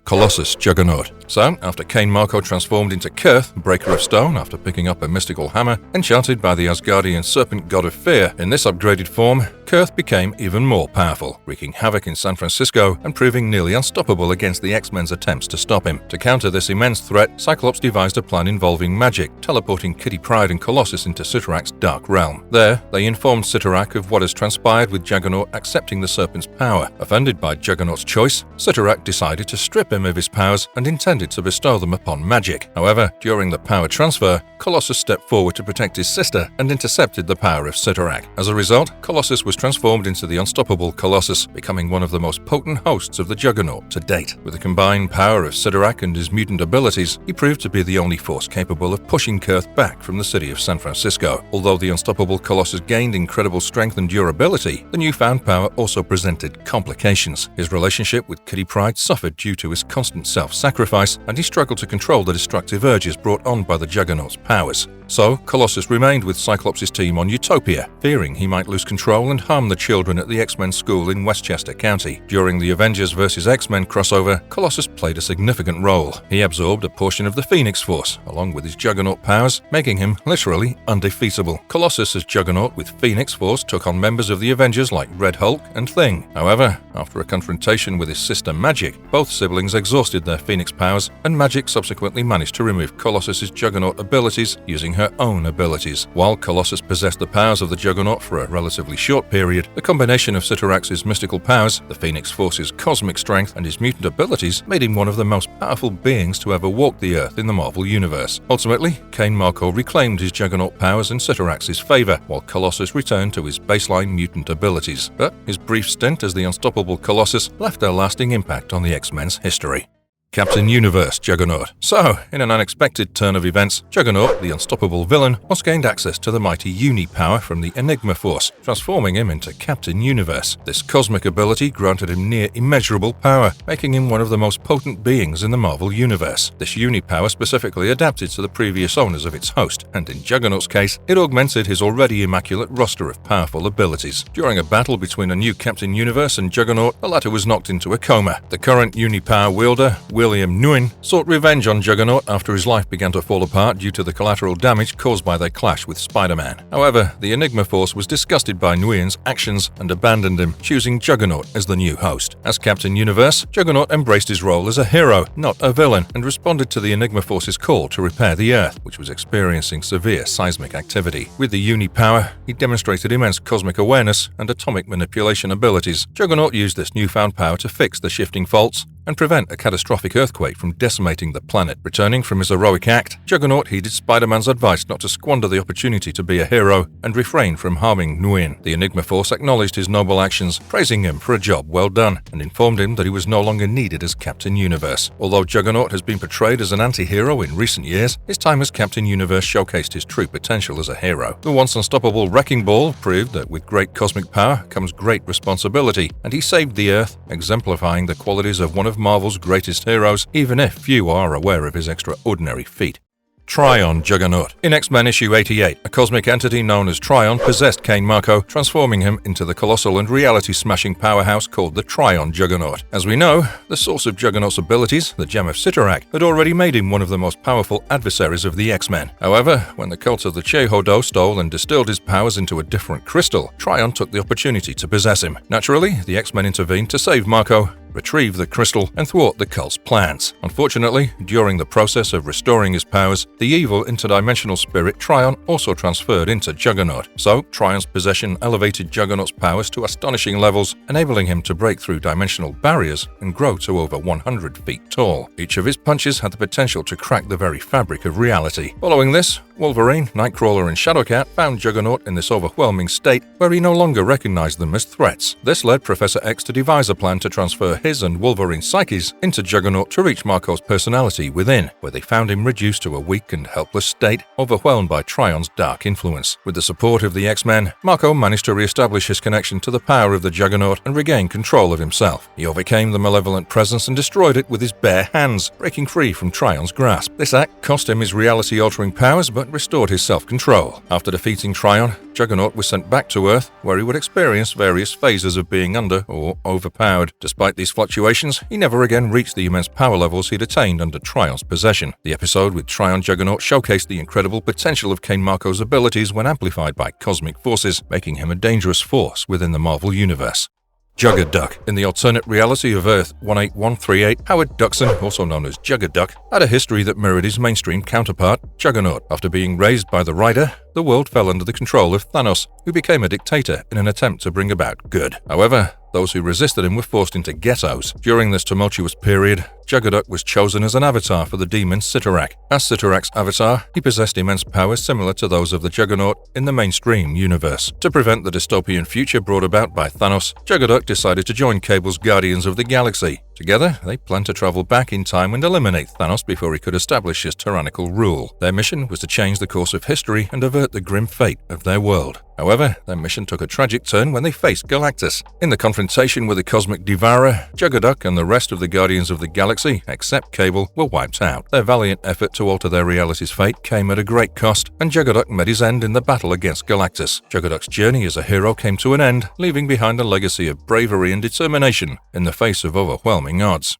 Colossus Juggernaut. So, after Cain Marko transformed into Kurth, Breaker of Stone, after picking up a mystical hammer enchanted by the Asgardian serpent god of fear, in this upgraded form, Kurth became even more powerful, wreaking havoc in San Francisco and proving nearly unstoppable against the X-Men's attempts to stop him. To counter this immense threat, Cyclops devised a plan involving magic, teleporting Kitty Pryde and Colossus into Cyttorak's dark realm. There, they informed Cyttorak of what has transpired with Juggernaut accepting the serpent's power. Offended by Juggernaut's choice, Cyttorak decided to strip him of his powers and intended to bestow them upon magic. However, during the power transfer, Colossus stepped forward to protect his sister and intercepted the power of Cyttorak. As a result, Colossus was transformed into the unstoppable Colossus, becoming one of the most potent hosts of the Juggernaut to date. With the combined power of Cyttorak and his mutant abilities, he proved to be the only force capable of pushing Kurth back from the city of San Francisco. Although the unstoppable Colossus gained incredible strength and durability, the newfound power also presented complications. His relationship with Kitty Pryde suffered due to his constant self-sacrifice, and he struggled to control the destructive urges brought on by the Juggernaut's powers. So, Colossus remained with Cyclops' team on Utopia, fearing he might lose control and harm the children at the X-Men school in Westchester County. During the Avengers vs. X-Men crossover, Colossus played a significant role. He absorbed a portion of the Phoenix Force, along with his Juggernaut powers, making him literally undefeatable. Colossus as Juggernaut with Phoenix Force took on members of the Avengers like Red Hulk and Thing. However, after a confrontation with his sister Magic, both siblings exhausted their Phoenix powers, and Magic subsequently managed to remove Colossus' Juggernaut abilities using her own abilities. While Colossus possessed the powers of the Juggernaut for a relatively short period, the combination of Cyttorax's mystical powers, the Phoenix Force's cosmic strength, and his mutant abilities made him one of the most powerful beings to ever walk the Earth in the Marvel Universe. Ultimately, Cain Marko reclaimed his Juggernaut powers in Cyttorax's favor, while Colossus returned to his baseline mutant abilities. But his brief stint as the unstoppable Colossus left a lasting impact on the X-Men's history. Captain Universe Juggernaut. So, in an unexpected turn of events, Juggernaut, the unstoppable villain, once gained access to the mighty Uni power from the Enigma Force, transforming him into Captain Universe. This cosmic ability granted him near immeasurable power, making him one of the most potent beings in the Marvel Universe. This Uni power specifically adapted to the previous owners of its host, and in Juggernaut's case, it augmented his already immaculate roster of powerful abilities. During a battle between a new Captain Universe and Juggernaut, the latter was knocked into a coma. The current Uni power wielder, William Nguyen, sought revenge on Juggernaut after his life began to fall apart due to the collateral damage caused by their clash with Spider-Man. However, the Enigma Force was disgusted by Nguyen's actions and abandoned him, choosing Juggernaut as the new host. As Captain Universe, Juggernaut embraced his role as a hero, not a villain, and responded to the Enigma Force's call to repair the Earth, which was experiencing severe seismic activity. With the Uni power, he demonstrated immense cosmic awareness and atomic manipulation abilities. Juggernaut used this newfound power to fix the shifting faults and prevent a catastrophic earthquake from decimating the planet. Returning from his heroic act, Juggernaut heeded Spider-Man's advice not to squander the opportunity to be a hero and refrain from harming Nguyen. The Enigma Force acknowledged his noble actions, praising him for a job well done, and informed him that he was no longer needed as Captain Universe. Although Juggernaut has been portrayed as an anti-hero in recent years, his time as Captain Universe showcased his true potential as a hero. The once unstoppable Wrecking Ball proved that with great cosmic power comes great responsibility, and he saved the Earth, exemplifying the qualities of one of Marvel's greatest heroes, even if few are aware of his extraordinary feat. Trion Juggernaut. In X-Men issue 88, a cosmic entity known as Trion possessed Cain Marko, transforming him into the colossal and reality-smashing powerhouse called the Trion Juggernaut. As we know, the source of Juggernaut's abilities, the Gem of Cyttorak, had already made him one of the most powerful adversaries of the X-Men. However, when the cult of the Chehodo stole and distilled his powers into a different crystal, Trion took the opportunity to possess him. Naturally, the X-Men intervened to save Marko, retrieve the crystal, and thwart the cult's plans. Unfortunately, during the process of restoring his powers, the evil interdimensional spirit Trion also transferred into Juggernaut. So, Trion's possession elevated Juggernaut's powers to astonishing levels, enabling him to break through dimensional barriers and grow to over 100 feet tall. Each of his punches had the potential to crack the very fabric of reality. Following this, Wolverine, Nightcrawler, and Shadowcat found Juggernaut in this overwhelming state where he no longer recognized them as threats. This led Professor X to devise a plan to transfer his and Wolverine's psyches into Juggernaut to reach Marko's personality within, where they found him reduced to a weak and helpless state, overwhelmed by Trion's dark influence. With the support of the X-Men, Marko managed to re-establish his connection to the power of the Juggernaut and regain control of himself. He overcame the malevolent presence and destroyed it with his bare hands, breaking free from Trion's grasp. This act cost him his reality-altering powers, but restored his self-control. After defeating Trion, Juggernaut was sent back to Earth, where he would experience various phases of being under or overpowered. Despite these fluctuations, he never again reached the immense power levels he'd attained under Trion's possession. The episode with Trion Juggernaut showcased the incredible potential of Cain Marko's abilities when amplified by cosmic forces, making him a dangerous force within the Marvel Universe. Juggerduck. In the alternate reality of Earth 18138, Howard Duckson, also known as Juggerduck, had a history that mirrored his mainstream counterpart, Juggernaut. After being raised by the Rider, the world fell under the control of Thanos, who became a dictator in an attempt to bring about good. However, those who resisted him were forced into ghettos. During this tumultuous period, Juggerduck was chosen as an avatar for the demon Cyttorak. As Cyttorak's avatar, he possessed immense powers similar to those of the Juggernaut in the mainstream universe. To prevent the dystopian future brought about by Thanos, Juggerduck decided to join Cable's Guardians of the Galaxy. Together, they planned to travel back in time and eliminate Thanos before he could establish his tyrannical rule. Their mission was to change the course of history and avert the grim fate of their world. However, their mission took a tragic turn when they faced Galactus. In the confrontation with the Cosmic Devourer, Juggernaut and the rest of the Guardians of the Galaxy, except Cable, were wiped out. Their valiant effort to alter their reality's fate came at a great cost, and Juggernaut met his end in the battle against Galactus. Juggernaut's journey as a hero came to an end, leaving behind a legacy of bravery and determination in the face of overwhelming odds.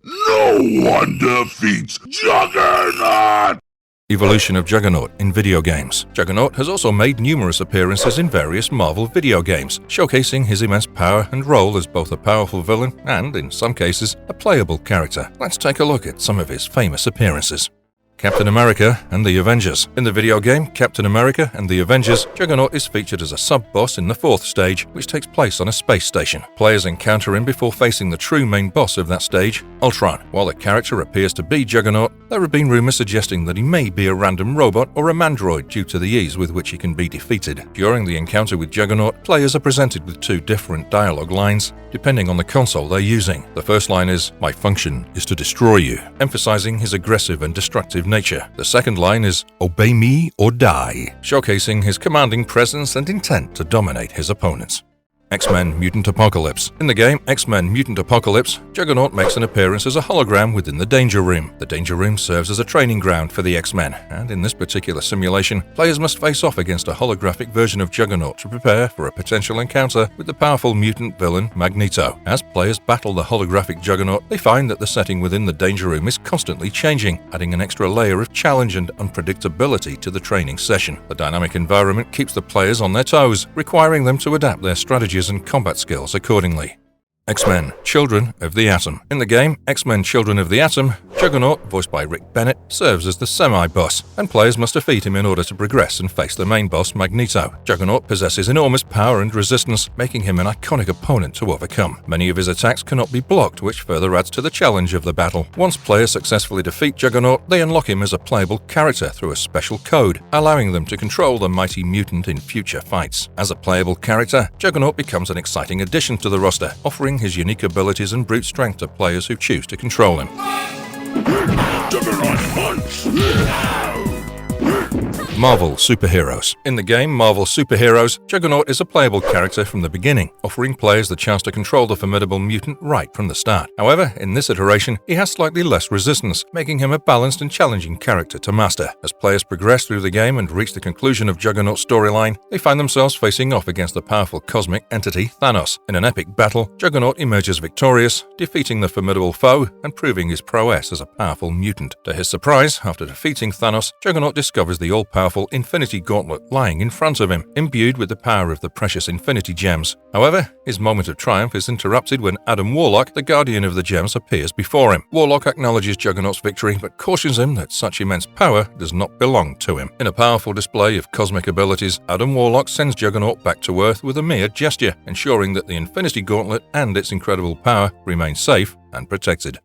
No one defeats Juggernaut! Evolution of Juggernaut in video games. Juggernaut has also made numerous appearances in various Marvel video games, showcasing his immense power and role as both a powerful villain and, in some cases, a playable character. Let's take a look at some of his famous appearances. Captain America and the Avengers. In the video game Captain America and the Avengers, Juggernaut is featured as a sub-boss in the 4th stage, which takes place on a space station. Players encounter him before facing the true main boss of that stage, Ultron. While the character appears to be Juggernaut, there have been rumors suggesting that he may be a random robot or a mandroid due to the ease with which he can be defeated. During the encounter with Juggernaut, players are presented with 2 different dialogue lines, depending on the console they're using. The first line is, "My function is to destroy you," emphasizing his aggressive and destructive nature. The second line is, "Obey me or die," showcasing his commanding presence and intent to dominate his opponents. X-Men Mutant Apocalypse. In the game X-Men Mutant Apocalypse, Juggernaut makes an appearance as a hologram within the Danger Room. The Danger Room serves as a training ground for the X-Men, and in this particular simulation, players must face off against a holographic version of Juggernaut to prepare for a potential encounter with the powerful mutant villain Magneto. As players battle the holographic Juggernaut, they find that the setting within the Danger Room is constantly changing, adding an extra layer of challenge and unpredictability to the training session. The dynamic environment keeps the players on their toes, requiring them to adapt their strategies and combat skills accordingly. X-Men Children of the Atom. In the game X-Men Children of the Atom, Juggernaut, voiced by Rick Bennett, serves as the semi-boss, and players must defeat him in order to progress and face the main boss, Magneto. Juggernaut possesses enormous power and resistance, making him an iconic opponent to overcome. Many of his attacks cannot be blocked, which further adds to the challenge of the battle. Once players successfully defeat Juggernaut, they unlock him as a playable character through a special code, allowing them to control the mighty mutant in future fights. As a playable character, Juggernaut becomes an exciting addition to the roster, offering his unique abilities and brute strength to players who choose to control him. Juggernaut punch! Marvel Superheroes. In the game Marvel Superheroes, Juggernaut is a playable character from the beginning, offering players the chance to control the formidable mutant right from the start. However, in this iteration, he has slightly less resistance, making him a balanced and challenging character to master. As players progress through the game and reach the conclusion of Juggernaut's storyline, they find themselves facing off against the powerful cosmic entity Thanos. In an epic battle, Juggernaut emerges victorious, defeating the formidable foe and proving his prowess as a powerful mutant. To his surprise, after defeating Thanos, Juggernaut discovers the all-powerful Infinity Gauntlet lying in front of him, imbued with the power of the precious Infinity Gems. However, his moment of triumph is interrupted when Adam Warlock, the Guardian of the Gems, appears before him. Warlock acknowledges Juggernaut's victory, but cautions him that such immense power does not belong to him. In a powerful display of cosmic abilities, Adam Warlock sends Juggernaut back to Earth with a mere gesture, ensuring that the Infinity Gauntlet and its incredible power remain safe and protected.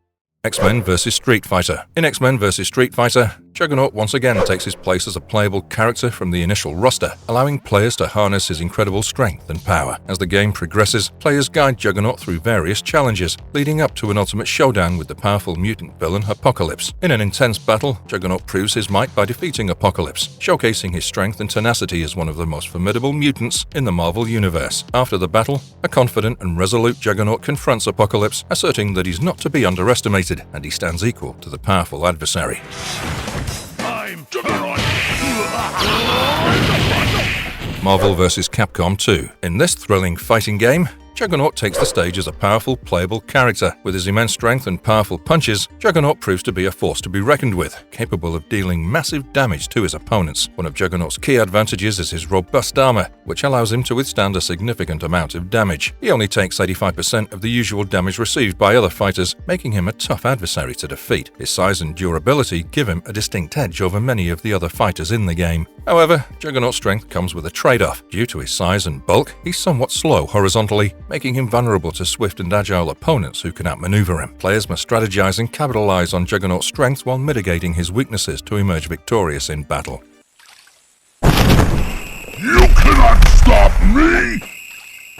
X-Men vs. Street Fighter. In X-Men vs. Street Fighter, Juggernaut once again takes his place as a playable character from the initial roster, allowing players to harness his incredible strength and power. As the game progresses, players guide Juggernaut through various challenges, leading up to an ultimate showdown with the powerful mutant villain Apocalypse. In an intense battle, Juggernaut proves his might by defeating Apocalypse, showcasing his strength and tenacity as one of the most formidable mutants in the Marvel Universe. After the battle, a confident and resolute Juggernaut confronts Apocalypse, asserting that he's not to be underestimated and he stands equal to the powerful adversary. I'm Juggernaut! Marvel vs. Capcom 2. In this thrilling fighting game, Juggernaut takes the stage as a powerful, playable character. With his immense strength and powerful punches, Juggernaut proves to be a force to be reckoned with, capable of dealing massive damage to his opponents. One of Juggernaut's key advantages is his robust armor, which allows him to withstand a significant amount of damage. He only takes 85% of the usual damage received by other fighters, making him a tough adversary to defeat. His size and durability give him a distinct edge over many of the other fighters in the game. However, Juggernaut's strength comes with a trade-off. Due to his size and bulk, he's somewhat slow horizontally, making him vulnerable to swift and agile opponents who can outmaneuver him. Players must strategize and capitalize on Juggernaut's strengths while mitigating his weaknesses to emerge victorious in battle. You cannot stop me!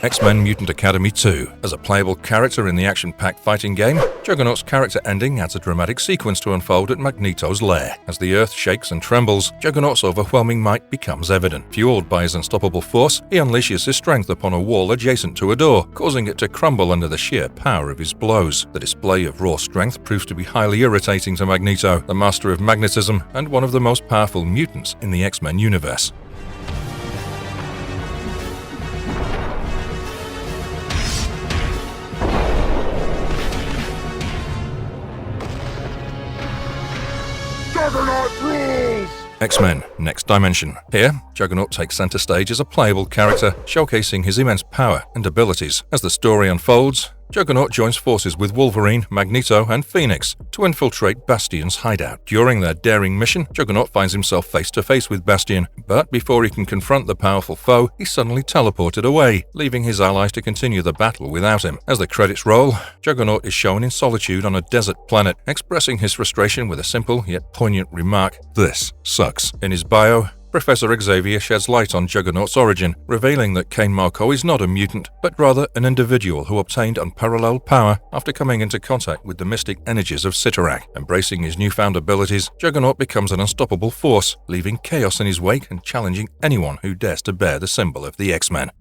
X-Men Mutant Academy 2. As a playable character in the action-packed fighting game, Juggernaut's character ending adds a dramatic sequence to unfold at Magneto's lair. As the Earth shakes and trembles, Juggernaut's overwhelming might becomes evident. Fueled by his unstoppable force, he unleashes his strength upon a wall adjacent to a door, causing it to crumble under the sheer power of his blows. The display of raw strength proves to be highly irritating to Magneto, the master of magnetism and one of the most powerful mutants in the X-Men universe. Juggernaut rules! X-Men Next Dimension. Here, Juggernaut takes center stage as a playable character, showcasing his immense power and abilities. As the story unfolds, Juggernaut joins forces with Wolverine, Magneto, and Phoenix to infiltrate Bastion's hideout. During their daring mission, Juggernaut finds himself face to face with Bastion, but before he can confront the powerful foe, he's suddenly teleported away, leaving his allies to continue the battle without him. As the credits roll, Juggernaut is shown in solitude on a desert planet, expressing his frustration with a simple yet poignant remark, "This sucks." In his bio, Professor Xavier sheds light on Juggernaut's origin, revealing that Cain Marko is not a mutant, but rather an individual who obtained unparalleled power after coming into contact with the mystic energies of Cyttorak. Embracing his newfound abilities, Juggernaut becomes an unstoppable force, leaving chaos in his wake and challenging anyone who dares to bear the symbol of the X-Men.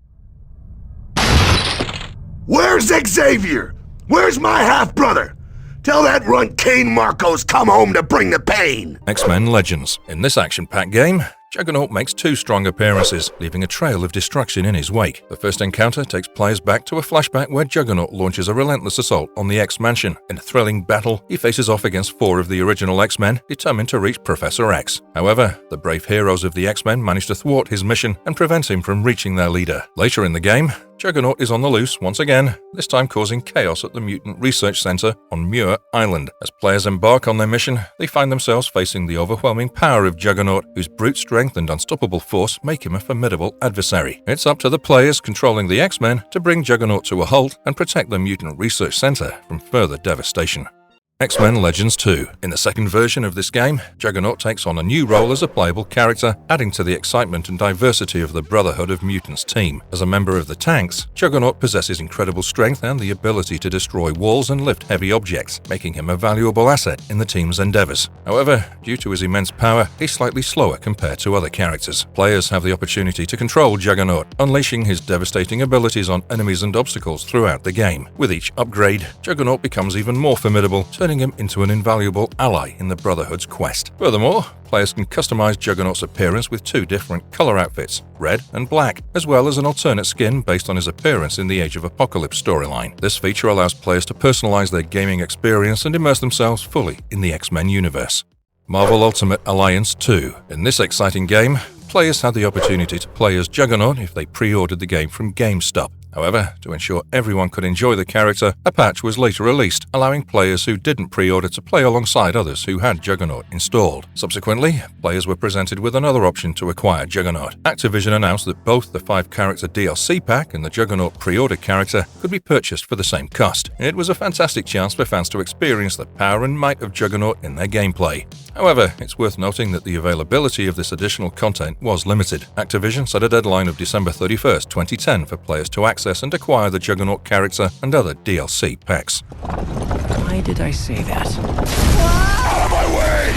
Where's Xavier? Where's my half-brother? Tell that runt Cain Marko's come home to bring the pain! X-Men Legends. In this action-packed game, Juggernaut makes two strong appearances, leaving a trail of destruction in his wake. The first encounter takes players back to a flashback where Juggernaut launches a relentless assault on the X-Mansion. In a thrilling battle, he faces off against 4 of the original X-Men, determined to reach Professor X. However, the brave heroes of the X-Men manage to thwart his mission and prevent him from reaching their leader. Later in the game, Juggernaut is on the loose once again, this time causing chaos at the Mutant Research Center on Muir Island. As players embark on their mission, they find themselves facing the overwhelming power of Juggernaut, whose brute strength and unstoppable force make him a formidable adversary. It's up to the players controlling the X-Men to bring Juggernaut to a halt and protect the Mutant Research Center from further devastation. X-Men Legends 2. In the second version of this game, Juggernaut takes on a new role as a playable character, adding to the excitement and diversity of the Brotherhood of Mutants team. As a member of the Tanks, Juggernaut possesses incredible strength and the ability to destroy walls and lift heavy objects, making him a valuable asset in the team's endeavors. However, due to his immense power, he's slightly slower compared to other characters. Players have the opportunity to control Juggernaut, unleashing his devastating abilities on enemies and obstacles throughout the game. With each upgrade, Juggernaut becomes even more formidable, turning him into an invaluable ally in the Brotherhood's quest. Furthermore, players can customize Juggernaut's appearance with 2 different color outfits, red and black, as well as an alternate skin based on his appearance in the Age of Apocalypse storyline. This feature allows players to personalize their gaming experience and immerse themselves fully in the X-Men universe. Marvel Ultimate Alliance 2. In this exciting game, players had the opportunity to play as Juggernaut if they pre-ordered the game from GameStop. However, to ensure everyone could enjoy the character, a patch was later released, allowing players who didn't pre-order to play alongside others who had Juggernaut installed. Subsequently, players were presented with another option to acquire Juggernaut. Activision announced that both the 5-character DLC pack and the Juggernaut pre-order character could be purchased for the same cost. It was a fantastic chance for fans to experience the power and might of Juggernaut in their gameplay. However, it's worth noting that the availability of this additional content was limited. Activision set a deadline of December 31st, 2010 for players to access and acquire the Juggernaut character and other DLC packs. Why did I say that? Out of my way!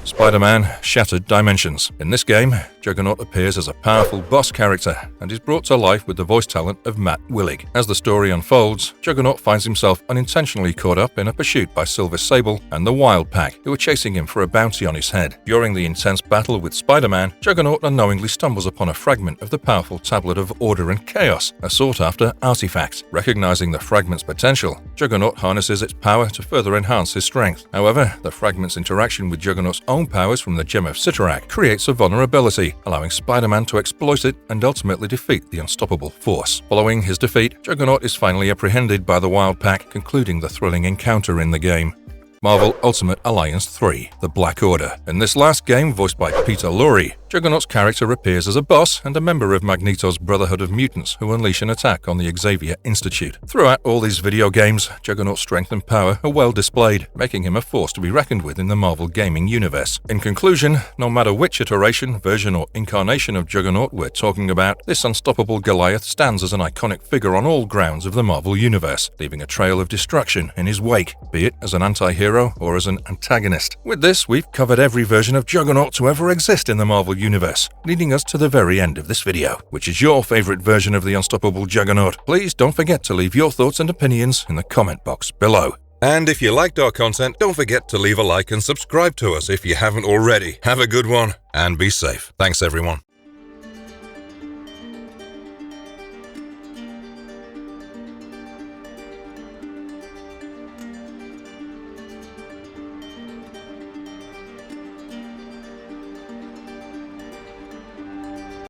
Spider-Man Shattered Dimensions. In this game, Juggernaut appears as a powerful boss character and is brought to life with the voice talent of Matt Willig. As the story unfolds, Juggernaut finds himself unintentionally caught up in a pursuit by Silver Sable and the Wild Pack, who are chasing him for a bounty on his head. During the intense battle with Spider-Man, Juggernaut unknowingly stumbles upon a fragment of the powerful Tablet of Order and Chaos, a sought-after artifact. Recognizing the fragment's potential, Juggernaut harnesses its power to further enhance his strength. However, the fragment's interaction with Juggernaut's own powers from the Gem of Cyttorak creates a vulnerability, allowing Spider-Man to exploit it and ultimately defeat the unstoppable force. Following his defeat, Juggernaut is finally apprehended by the Wild Pack, concluding the thrilling encounter in the game. Marvel Ultimate Alliance 3, The Black Order. In this last game, voiced by Peter Lorre, Juggernaut's character appears as a boss and a member of Magneto's Brotherhood of Mutants who unleash an attack on the Xavier Institute. Throughout all these video games, Juggernaut's strength and power are well displayed, making him a force to be reckoned with in the Marvel gaming universe. In conclusion, no matter which iteration, version, or incarnation of Juggernaut we're talking about, this unstoppable Goliath stands as an iconic figure on all grounds of the Marvel universe, leaving a trail of destruction in his wake, be it as an anti-hero or as an antagonist. With this, we've covered every version of Juggernaut to ever exist in the Marvel universe, leading us to the very end of this video. Which is your favorite version of the unstoppable Juggernaut? Please don't forget to leave your thoughts and opinions in the comment box below. And if you liked our content, don't forget to leave a like and subscribe to us if you haven't already. Have a good one and be safe. Thanks everyone.